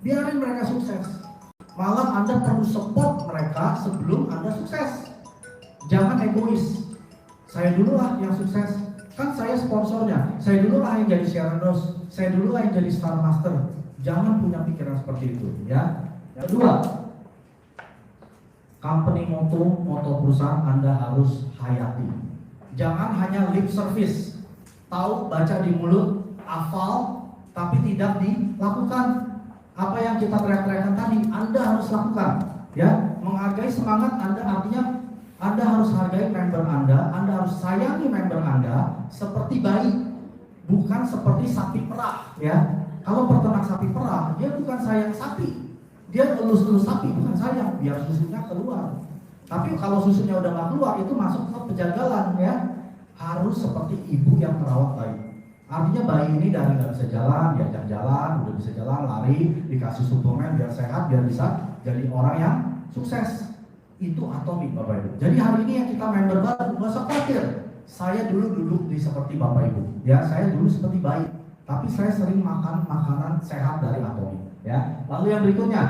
Biarin mereka sukses. Malah Anda perlu support mereka sebelum Anda sukses. Jangan egois. Saya dulu lah yang sukses. Kan saya sponsornya. Saya dulu lah yang jadi Sharon Rose. Saya dulu lah yang jadi Star Master. Jangan punya pikiran seperti itu, ya. Yang kedua, company moto perusahaan Anda harus hayati. Jangan hanya lip service. Tahu, baca di mulut, hafal, tapi tidak dilakukan. Apa yang kita teriak-teriakan tadi, Anda harus lakukan, ya. Menghargai semangat Anda artinya Anda harus hargai member Anda harus sayangi member Anda seperti bayi, bukan seperti sapi perah, ya. Kalau peternak sapi perah, dia bukan sayang sapi, dia elus-elus sapi, bukan sayang, biar susunya keluar. Tapi kalau susunya udah nggak keluar, itu masuk ke pejagalan, ya. Harus seperti ibu yang merawat bayi. Artinya bayi ini dari nggak bisa jalan, diajak jalan, udah bisa jalan, lari, dikasih suplemen biar sehat, biar bisa jadi orang yang sukses. Itu Atomi Bapak Ibu. Jadi hari ini yang kita member baru, nggak usah khawatir. Saya dulu duduk di seperti Bapak Ibu, ya. Saya dulu seperti bayi, tapi saya sering makan makanan sehat dari Atomi, ya. Lalu yang berikutnya,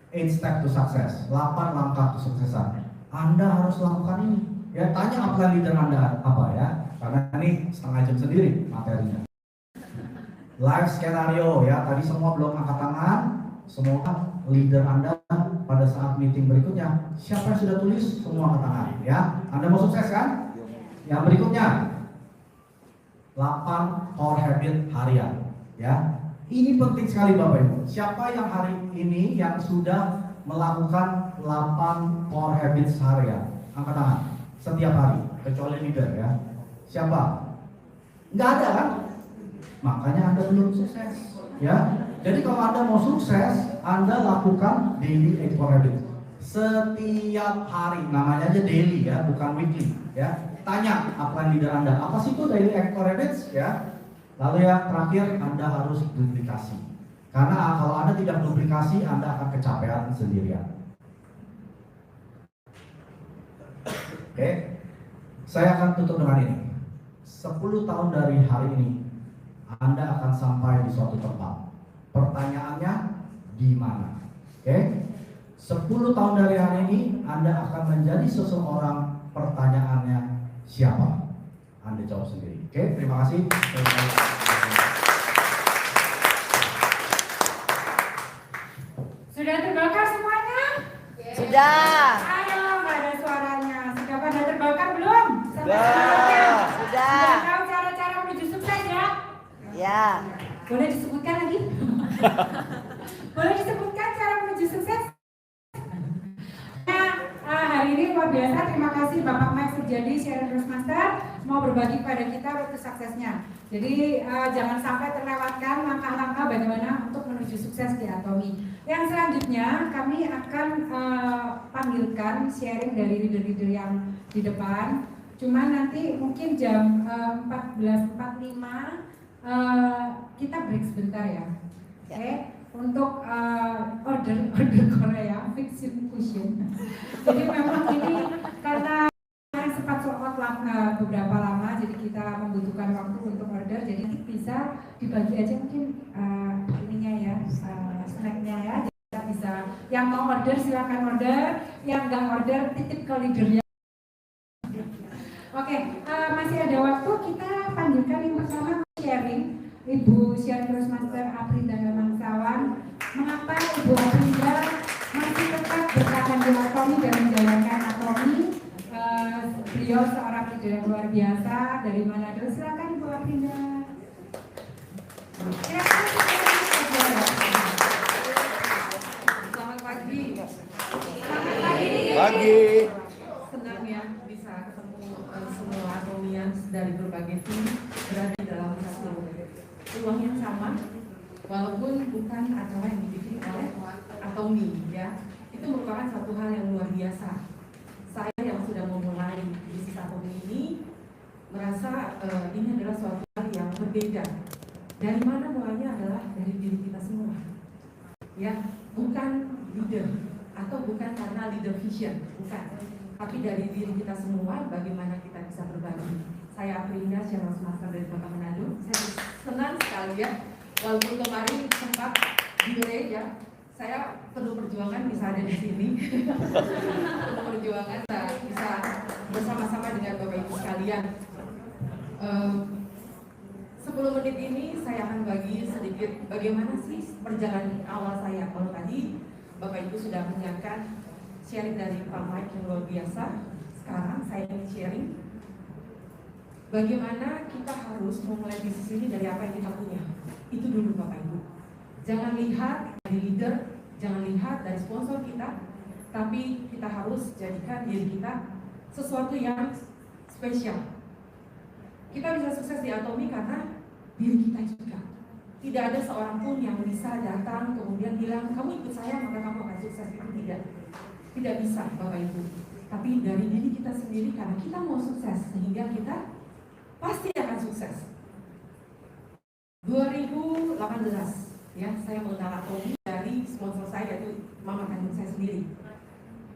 8 step to success, 8 langkah kesuksesan. Anda harus lakukan ini. Ya, tanya apa leader Anda apa ya. Karena ini setengah jam sendiri materinya. Live skenario ya, tadi semua belum angkat tangan. Semoga leader Anda pada saat meeting berikutnya, siapa yang sudah tulis semua angkat tangan ya. Anda mau sukses kan? Yang berikutnya 8 core habit harian ya. Ini penting sekali Bapak Ibu. Siapa yang hari ini yang sudah melakukan 8 core habits harian? Angkat tangan. Setiap hari, kecuali leader ya. Siapa? Nggak ada kan? Makanya Anda belum sukses. Ya. Jadi kalau Anda mau sukses, Anda lakukan daily 8 core habits. Setiap hari, namanya aja daily ya, bukan weekly ya. Tanya apa leader Anda, apa sih itu daily 8 core habits ya. Lalu yang terakhir, Anda harus duplikasi. Karena kalau Anda tidak duplikasi, Anda akan kecapean sendirian. Oke, saya akan tutup dengan ini. 10 tahun dari hari ini, Anda akan sampai di suatu tempat. Pertanyaannya, di mana? Oke, 10 tahun dari hari ini, Anda akan menjadi seseorang. Pertanyaannya, siapa? Anda jawab sendiri. Oke, terima kasih. Sudah terbakar semuanya? Sudah. Ayo, nggak ada suaranya. Sudah pada terbakar belum? Sudah. Sudah tahu cara-cara menuju sukses ya? Ya. Boleh disebutkan lagi? Boleh disebutkan cara menuju sukses? Nah, hari ini luar biasa. Terima kasih Bapak Mike Surjadi, Sharing Roastmaster, mau berbagi pada kita rute suksesnya. Jadi jangan sampai terlewatkan langkah-langkah bagaimana untuk menuju sukses di Atomi. Yang selanjutnya kami akan panggilkan sharing dari leader-leader yang di depan. Cuman nanti mungkin jam 14.45 kita break sebentar ya. Oke, untuk order Korea Fiction Fusion. Jadi memang ini karena sempat sold out beberapa lama, jadi kita membutuhkan waktu untuk order. Jadi nanti bisa dibagi aja mungkin ininya ya, snacknya ya. Jadi kita bisa, yang mau order silakan order, yang nggak order titip ke leadernya. Oke, masih ada waktu, kita panggilkan yang pertama sharing Ibu Sharing Roastmaster Aprinda Mangsawan. Mengapa Ibu Aprinda masih tetap bertahan di Atomi dan menjalankan Atomi? Beliau seorang leader yang luar biasa dari Manado. Silakan Ibu Aprinda. Selamat pagi. Pagi. Senang ya bisa ketemu semua Atomians dari berbagai tim berada dalam satu ruang yang sama, walaupun bukan acara yang dibikin oleh Atomi ya. Itu merupakan satu hal yang luar biasa. Saya yang sudah memulai bisnis Atomi ini merasa ini adalah suatu hal yang berbeda. Dari mana mulainya adalah dari diri kita semua. Ya, bukan leader atau bukan karena leader vision, bukan. Tapi dari diri kita semua, bagaimana kita bisa berbagi. Saya Aprinda, Sharing Roastmaster dari Kota Manado. Saya senang sekali ya, walaupun kemarin sempat delay ya. Saya perlu perjuangan bisa ada di sini. Perlu perjuangan bisa bersama-sama dengan Bapak Ibu sekalian. 10 menit ini saya akan bagi sedikit bagaimana sih perjalanan awal saya. Kalau tadi Bapak Ibu sudah menyiapkan sharing dari Pak Mike yang luar biasa. Sekarang saya ingin sharing bagaimana kita harus memulai bisnis ini dari apa yang kita punya. Itu dulu Bapak Ibu. Jangan lihat dari leader, jangan lihat dari sponsor kita, tapi kita harus jadikan diri kita sesuatu yang spesial. Kita bisa sukses di Atomi karena diri kita juga. Tidak ada seorang pun yang bisa datang kemudian bilang kamu ikut saya maka kamu akan sukses. Itu tidak bisa Bapak Ibu. Tapi dari diri kita sendiri, karena kita mau sukses sehingga kita pasti akan sukses. 2018 ya, saya mengenal Atomi dari sponsor saya, yaitu mama kandung saya sendiri.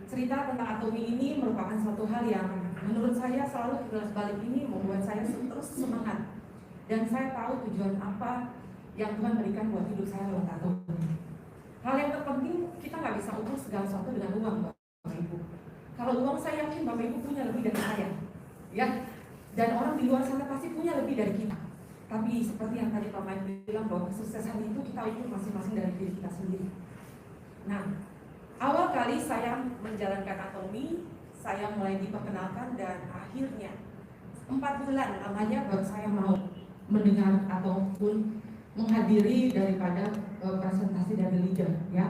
Cerita tentang Atomi ini merupakan suatu hal yang menurut saya selalu kelas balik ini membuat saya terus semangat. Dan saya tahu tujuan apa yang Tuhan berikan buat hidup saya lewat Atomi. Hal yang terpenting, kita nggak bisa ukur segala sesuatu dengan uang, Bapak Ibu. Kalau uang saya yakin Bapak Ibu punya lebih dari saya, ya. Dan orang di luar sana pasti punya lebih dari kita. Tapi seperti yang tadi Pak Mike bilang bahwa kesuksesan itu kita ukur masing-masing dari diri kita sendiri. Nah, awal kali saya menjalankan Atomi, saya mulai diperkenalkan dan akhirnya 4 bulan lamanya baru saya mau mendengar ataupun menghadiri daripada presentasi dari leader ya.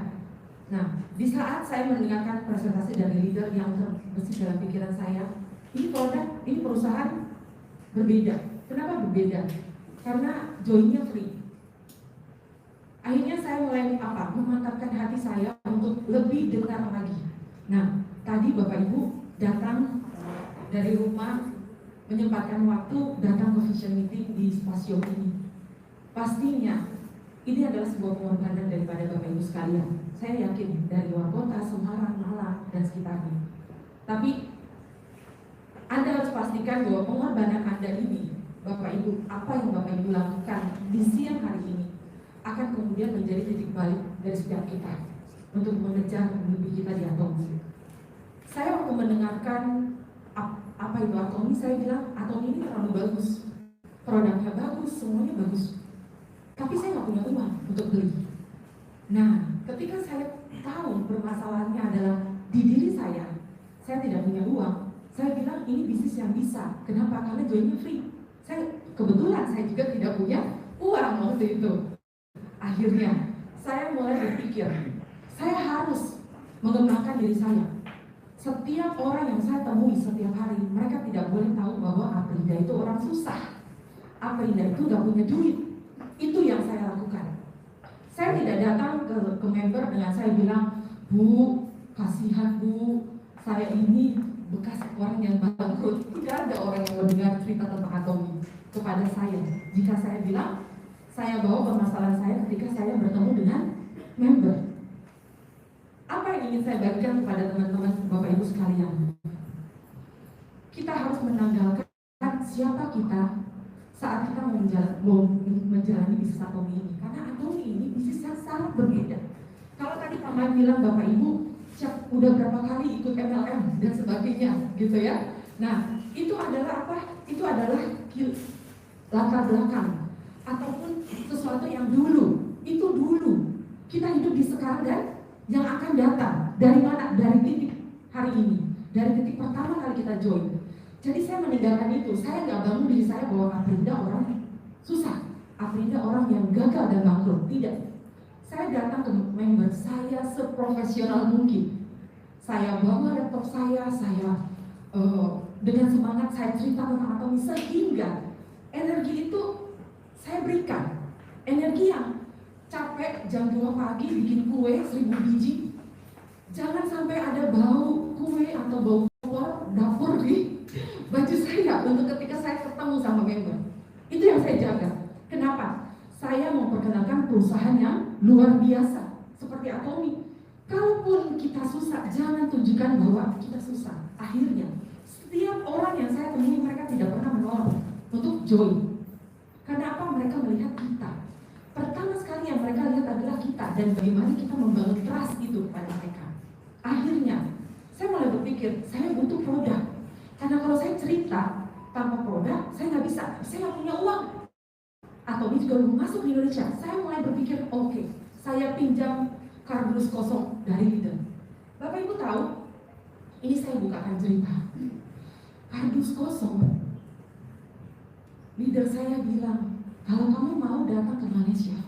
Nah, di saat saya mendengarkan presentasi dari leader yang terbesit dalam pikiran saya, ini produk, ini perusahaan berbeda. Kenapa berbeda? Karena joinnya free. Akhirnya saya mulai memantapkan hati saya untuk lebih dengar lagi. Nah, tadi Bapak Ibu datang dari rumah, menyempatkan waktu datang ke vision meeting di stasiun ini. Pastinya ini adalah sebuah pengorbanan daripada Bapak Ibu sekalian. Saya yakin dari luar kota, Semarang, Malang, dan sekitarnya. Tapi Anda harus pastikan bahwa pengorbanan Anda ini, Bapak Ibu, apa yang Bapak Ibu lakukan di siang hari ini akan kemudian menjadi titik balik dari setiap kita untuk mengejar mimpi kita di Atomi. Saya waktu mendengarkan apa itu Atomi, saya bilang Atomi ini terlalu bagus, produknya bagus, semuanya bagus. Tapi saya nggak punya uang untuk beli. Nah, ketika saya tahu permasalahannya adalah di diri saya tidak punya uang. Saya bilang ini bisnis yang bisa. Kenapa? Karena joinnya free. Kebetulan saya juga tidak punya uang waktu itu. Akhirnya saya mulai berpikir, saya harus mengembangkan diri saya. Setiap orang yang saya temui setiap hari, mereka tidak boleh tahu bahwa Aprinda itu orang susah. Aprinda itu gak punya duit. Itu yang saya lakukan. Saya tidak datang ke member dengan saya bilang, Bu, kasihan Bu, saya ini bekas orang yang bangkrut. Tidak ada orang yang mendengar cerita tentang Atomi kepada saya. Jika saya bilang, saya bawa permasalahan saya ketika saya bertemu dengan member. Apa yang ingin saya bagikan kepada teman-teman Bapak Ibu sekalian? Kita harus menanggalkan siapa kita saat kita mau menjalani bisnis Atomi ini. Karena Atomi ini bisnis yang sangat berbeda. Kalau tadi Pak Mike bilang Bapak Ibu udah berapa kali ikut MLM dan sebagainya gitu ya. Nah, itu adalah apa? Itu adalah latar belakang ataupun sesuatu yang dulu. Itu dulu. Kita hidup di sekarang dan yang akan datang. Dari mana? Dari titik hari ini. Dari titik pertama kali kita join. Jadi saya meninggalkan itu. Saya nggak bangun diri saya bahwa Aprinda orang susah. Aprinda orang yang gagal dan bangkrut. Tidak. Saya datang ke member saya seprofesional mungkin. Saya bawa laptop saya dengan semangat saya cerita tentang Atomi sehingga energi itu saya berikan. Energi yang capek jam 2 pagi bikin kue 1000 biji. Jangan sampai ada bau kue atau bau kompor dapur di baju saya untuk ketika saya ketemu sama member. Itu yang saya jaga. Kenapa? Saya memperkenalkan perusahaan yang luar biasa seperti Atomi. Kalaupun kita susah, jangan tunjukkan bahwa kita susah. Akhirnya, setiap orang yang saya temui mereka tidak pernah menolak untuk join. Karena apa? Mereka melihat kita. Pertama sekali yang mereka lihat adalah kita dan bagaimana kita membangun trust itu kepada mereka. Akhirnya, saya mulai berpikir, saya butuh produk. Karena kalau saya cerita tanpa produk, saya nggak bisa. Saya nggak punya uang. Atomi juga belum masuk di Indonesia. Saya mulai berpikir, oke, saya pinjam kardus kosong dari leader. Bapak Ibu tahu, ini saya bukakan cerita. Kardus kosong. Leader saya bilang, kalau kamu mau datang ke Malaysia,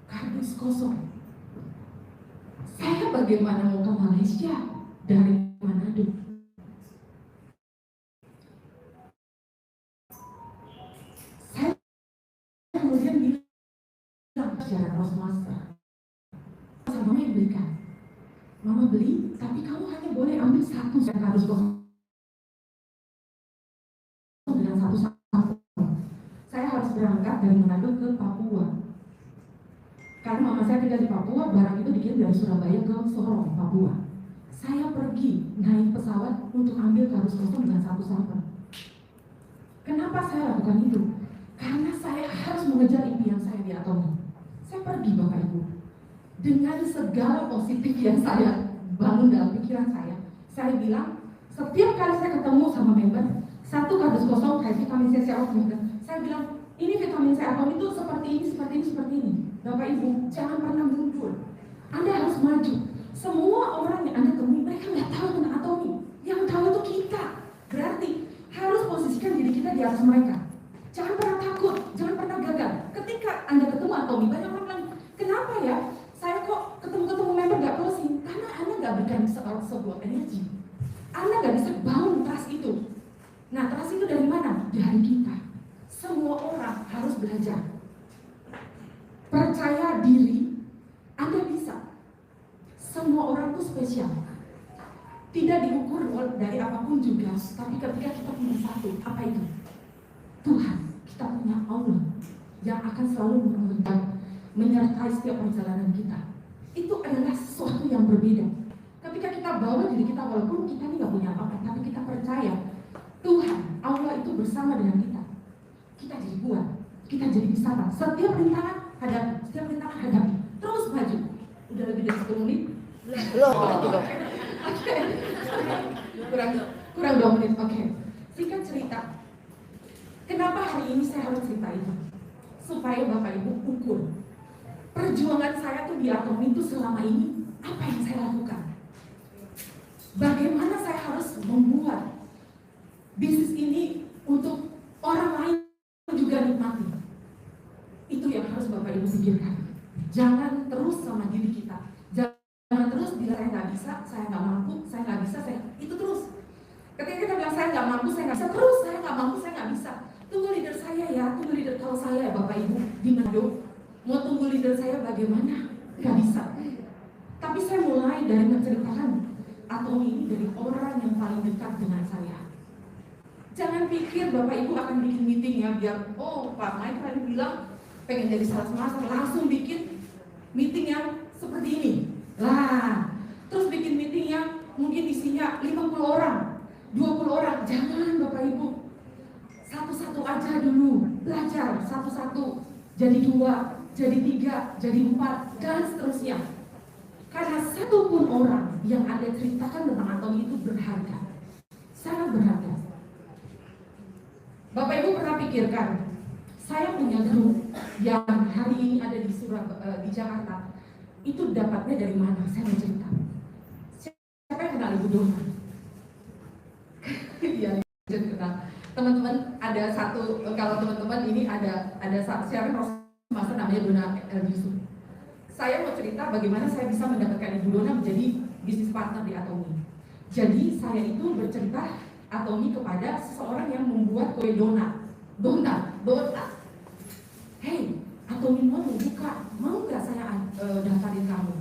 kardus kosong. Saya bagaimana mau ke Malaysia dari Manado? Saya kemudian bilang secara Roastmaster, Mama yang belikan. Mama beli, tapi kamu hanya boleh ambil satu kardus kosong dengan satu sampel. Saya harus berangkat dari Manado ke Papua. Karena mama saya tinggal di Papua, barang itu dikirim dari Surabaya ke Sorong, Papua. Saya pergi naik pesawat untuk ambil kardus kosong dengan satu sampel. Kenapa saya lakukan itu? Karena saya harus mengejar impian saya di Atomi. Saya pergi Bapak Ibu. Dengan segala positif yang saya bangun dalam pikiran saya bilang, setiap kali saya ketemu sama member, satu kardus kosong kayak vitamin C serum, saya bilang, ini vitamin C Atomi itu seperti ini, seperti ini, seperti ini. Bapak Ibu, jangan pernah mundur. Anda harus maju. Semua orang yang Anda temui, mereka nggak tahu tentang Atomi. Yang tahu itu kita. Berarti harus posisikan diri kita di atas mereka. Jangan pernah takut, jangan pernah gagal. Ketika Anda ketemu Atomi, banyak orang bilang, kenapa ya? Saya kok ketemu energi. Anda nggak bisa bangun trust itu. Nah, trust itu dari mana? Dari kita. Semua orang harus belajar. Percaya diri, Anda bisa. Semua orang itu spesial. Tidak diukur dari apapun juga, tapi ketika kita punya satu, apa itu? Tuhan, kita punya Allah yang akan selalu menyertai setiap perjalanan kita. Itu adalah sesuatu yang berbeda. Ketika kita bawa diri kita, walaupun kita ini nggak punya apa-apa, tapi kita percaya Tuhan, Allah itu bersama dengan kita. Kita jadi kuat, kita jadi bisa. Setiap rintangan hadapi, setiap rintangan hadapi, terus maju. Udah lebih dari 10 menit? Oke. Kurang 2 menit. Oke. Singkat cerita. Kenapa hari ini saya harus cerita itu? Supaya Bapak Ibu ukur perjuangan saya tuh di Atomi itu selama ini apa yang saya lakukan? Bagaimana saya harus membuat bisnis ini untuk orang lain juga nikmati? Itu yang harus Bapak Ibu pikirkan. Jangan terus sama diri kita. Jangan terus bilang saya nggak bisa, saya nggak mampu, saya nggak bisa, saya itu terus. Ketika kita bilang saya nggak mampu, saya nggak bisa, terus saya nggak mampu, saya nggak bisa. Tunggu leader saya ya, tunggu leader kalau saya ya Bapak Ibu di Manado. Mau tunggu leader saya bagaimana? Nggak bisa. Tapi saya mulai dari menceritakan Atomi ini dari orang yang paling dekat dengan saya. Jangan pikir Bapak Ibu akan bikin meeting ya biar Pak Mike tadi bilang pengen jadi sales master, langsung bikin meeting yang seperti ini. Lah, terus bikin meeting yang mungkin isinya 50 orang, 20 orang. Jangan Bapak Ibu. Satu-satu aja dulu, belajar satu-satu. Jadi 2, jadi 3, jadi 4, dan seterusnya. Karena satu pun orang yang Anda ceritakan tentang Atomi itu berharga. Sangat berharga. Bapak Ibu pernah pikirkan, saya punya grup yang hari ini ada di Jakarta. Itu dapatnya dari mana? Saya mau cerita. Siapa yang kenal Ibu Dona? Iya, kenal. Teman-teman ada satu, kalau teman-teman ini ada siapa masa namanya Dona Yusuf. Saya mau cerita bagaimana saya bisa mendapatkan Ibu Dona menjadi bisnis partner di Atomi. Jadi saya itu bercerita Atomi kepada seseorang yang membuat kue donat. Hey, Atomi mau buka, mau nggak saya daftarin kamu?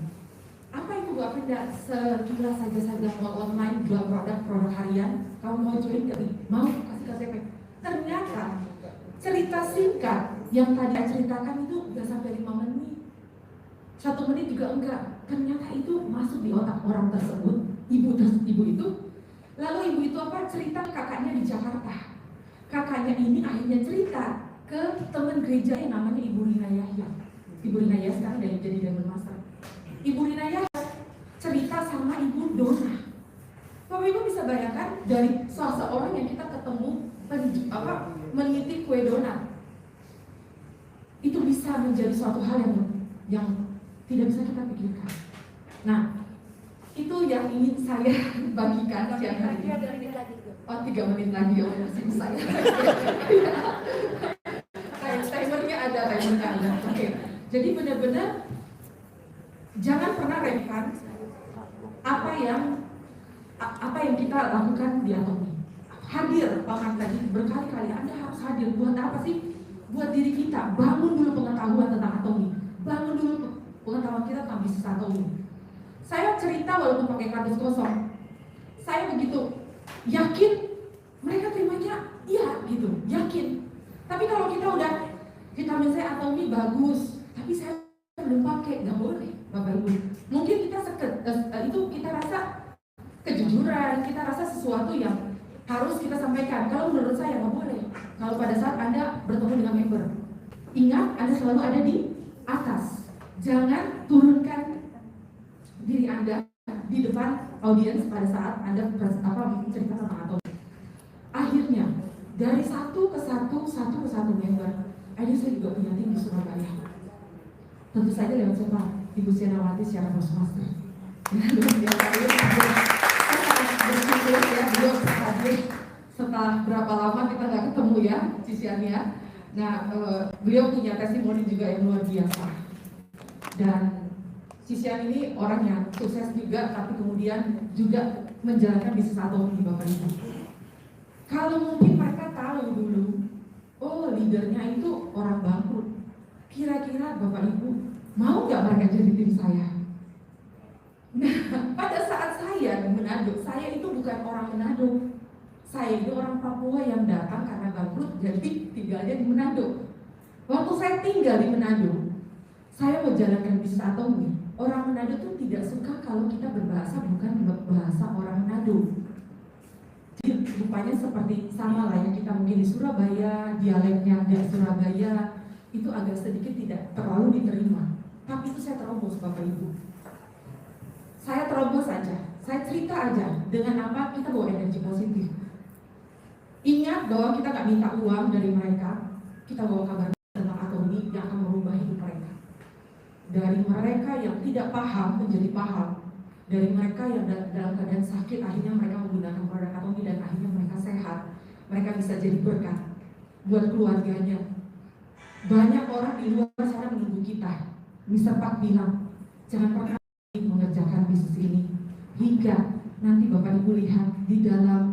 Apa itu Bu Aprinda? Sekilas saja saya bilang mau online jual produk harian. Kamu mau join nggak? Mau, kasih KTP. Ternyata cerita singkat yang tadi saya ceritakan itu udah sampai 5 menit. 1 menit juga enggak. Ternyata itu masuk di otak orang tersebut, ibu itu. Lalu ibu itu cerita kakaknya di Jakarta. Kakaknya ini akhirnya cerita ke teman gereja yang namanya Ibu Rina Yahya. Ibu Rina Yahya sekarang udah jadi Diamond Master. Ibu Rina Yahya cerita sama Ibu Dona. Bapak Ibu bisa bayangkan dari seorang yang kita ketemu meniti kue donat, itu bisa menjadi suatu hal yang tidak bisa kita pikirkan. Nah, itu yang ingin saya bagikan siang hari ini. Oh, 3 menit lagi ya, masih saya. Timernya ada. Oke. Jadi benar-benar jangan pernah remehkan apa yang kita lakukan di Atomi. Hadir, Pak Mark tadi berkali-kali Anda harus hadir. Buat apa sih? Buat diri kita. Bangun dulu pengetahuan tentang Atomi. Bangun dulu pengetahuan kita tentang bisnis Atomi. Saya cerita walaupun pakai kardus kosong. Saya begitu yakin mereka terimanya iya gitu, yakin. Tapi kalau kita udah vitamin C Atomi bagus, tapi saya belum pakai, nggak boleh Bapak Ibu. Mungkin kita itu kita rasa kejujuran, kita rasa sesuatu yang harus kita sampaikan. Kalau menurut saya nggak boleh. Kalau pada saat Anda bertemu dengan member, ingat Anda selalu ada di atas. Jangan turunkan diri Anda di depan audiens pada saat Anda cerita tentang Atomi. Akhirnya dari satu ke satu member, akhirnya saya juga punya tim di Surabaya. Tentu saja lewat siapa? Ibu Sianawati secara Toastmaster. Bersyukur ya, beliau hadir setelah berapa lama kita nggak ketemu ya, Ciciania. Nah, beliau punya testimoni juga yang luar biasa. Dan Cician ini orang yang sukses juga, tapi kemudian juga menjalankan bisnis atomi Bapak Ibu. Kalau mungkin mereka tahu dulu, oh leadernya itu orang bangkrut, kira-kira Bapak Ibu mau nggak mereka jadi tim saya? Nah, pada saat saya di Manado, saya itu bukan orang Manado. Saya itu orang Papua yang datang karena bangkrut, jadi tinggalnya di Manado. Waktu saya tinggal di Manado, saya menjalankan bisnis atomi. Orang Manado tuh tidak suka kalau kita berbahasa bukan bahasa orang Manado. Jadi rupanya seperti sama lah ya, kita mungkin di Surabaya, dialeknya dari Surabaya itu agak sedikit tidak terlalu diterima. Tapi itu saya terobos Bapak Ibu. Saya terobos aja, saya cerita aja dengan apa kita bawa energi positif. Ingat bahwa kita nggak minta uang dari mereka, kita bawa kabar tentang atomi yang akan merubah hidup mereka. Dari mereka yang tidak paham menjadi paham, dari mereka yang dalam keadaan sakit akhirnya mereka menggunakan produk atomi dan akhirnya mereka sehat, mereka bisa jadi berkat buat keluarganya. Banyak orang di luar sana menunggu kita. Mr. Pak bilang, jangan pernah mengerjakan bisnis ini hingga nanti Bapak Ibu lihat di dalam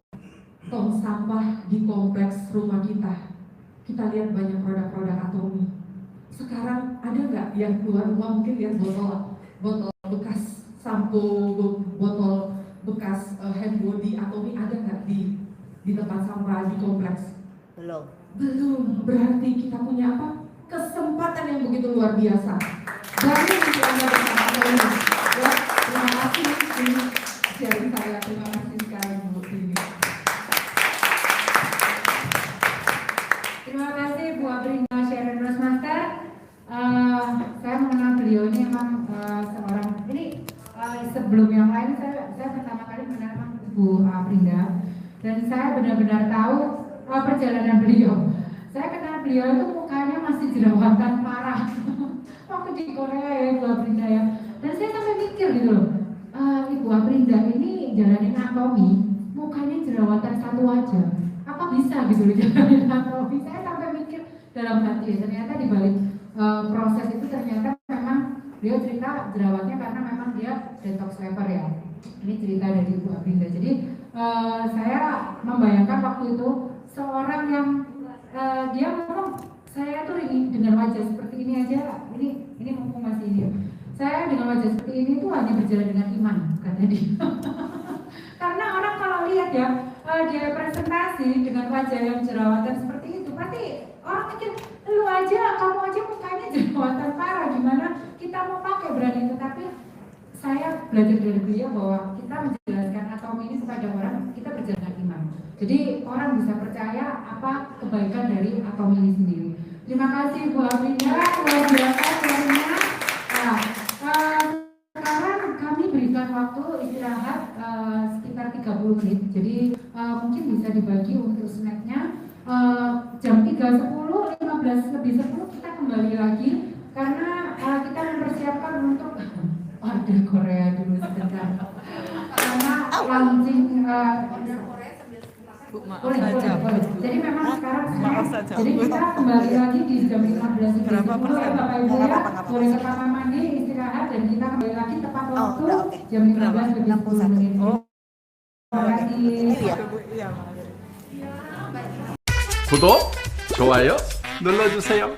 tong sampah di kompleks rumah kita lihat banyak produk-produk atomi. Sekarang ada nggak yang keluar rumah mungkin lihat botol bekas sampo, botol bekas hand body atomi, ada nggak di tempat sampah di kompleks? Belum. Berarti kita punya apa? Kesempatan yang begitu luar biasa. Dari Anda bersama atomi. Ya, terima kasih ini sharing saya. Terima kasih sekali Bu Tini. Terima kasih Bu Aprinda Sharon Rosmaster. Saya mengenal beliau ini memang seorang ini sebelum yang lain saya pertama kali mengenal Bu Aprinda dan saya benar-benar tahu perjalanan beliau. Saya kenal beliau itu mukanya masih jerawatan parah waktu di Korea ya Bu Aprinda ya. Dan saya sampai mikir gitu loh, Ibu Aprinda ini jalanin atomi, mukanya jerawatan satu aja. Apa bisa gitu loh jalanin atomi? Saya sampai mikir dalam hati ya, ternyata di balik proses itu ternyata memang beliau cerita jerawatnya karena memang dia detox liver ya. Ini cerita dari Ibu Aprinda. Jadi saya membayangkan waktu itu seorang yang dia ngomong, saya tuh dengan wajah seperti ini aja, ini mumpung masih ini. Saya dengan wajah seperti ini tuh hanya berjalan dengan iman, kata dia. Karena orang kalau lihat ya, dia presentasi dengan wajah yang jerawatan seperti itu, pasti orang mikir, lu aja, kamu aja mukanya jerawatan parah, gimana kita mau pakai brand itu? Tapi saya belajar dari beliau bahwa kita menjelaskan atomi ini kepada orang, kita berjalan dengan iman. Jadi orang bisa percaya apa kebaikan dari atomi ini sendiri. Terima kasih Bu Aprinda, luar biasa sharingnya. Nah, sekarang kami berikan waktu istirahat sekitar 30 menit. Jadi mungkin bisa dibagi untuk snacknya. Jam 3.10, 15 lebih 10 kita kembali lagi karena kita mempersiapkan untuk ada Korea dulu sebentar. Karena launching boleh. Jadi memang sekarang jadi kita kembali lagi di jam 15.10 ya Bapak Ibu ya. Boleh ke kamar mandi, istirahat dan kita kembali lagi tepat waktu jam 15.10 menit. Terima kasih. 구독, 좋아요 눌러주세요.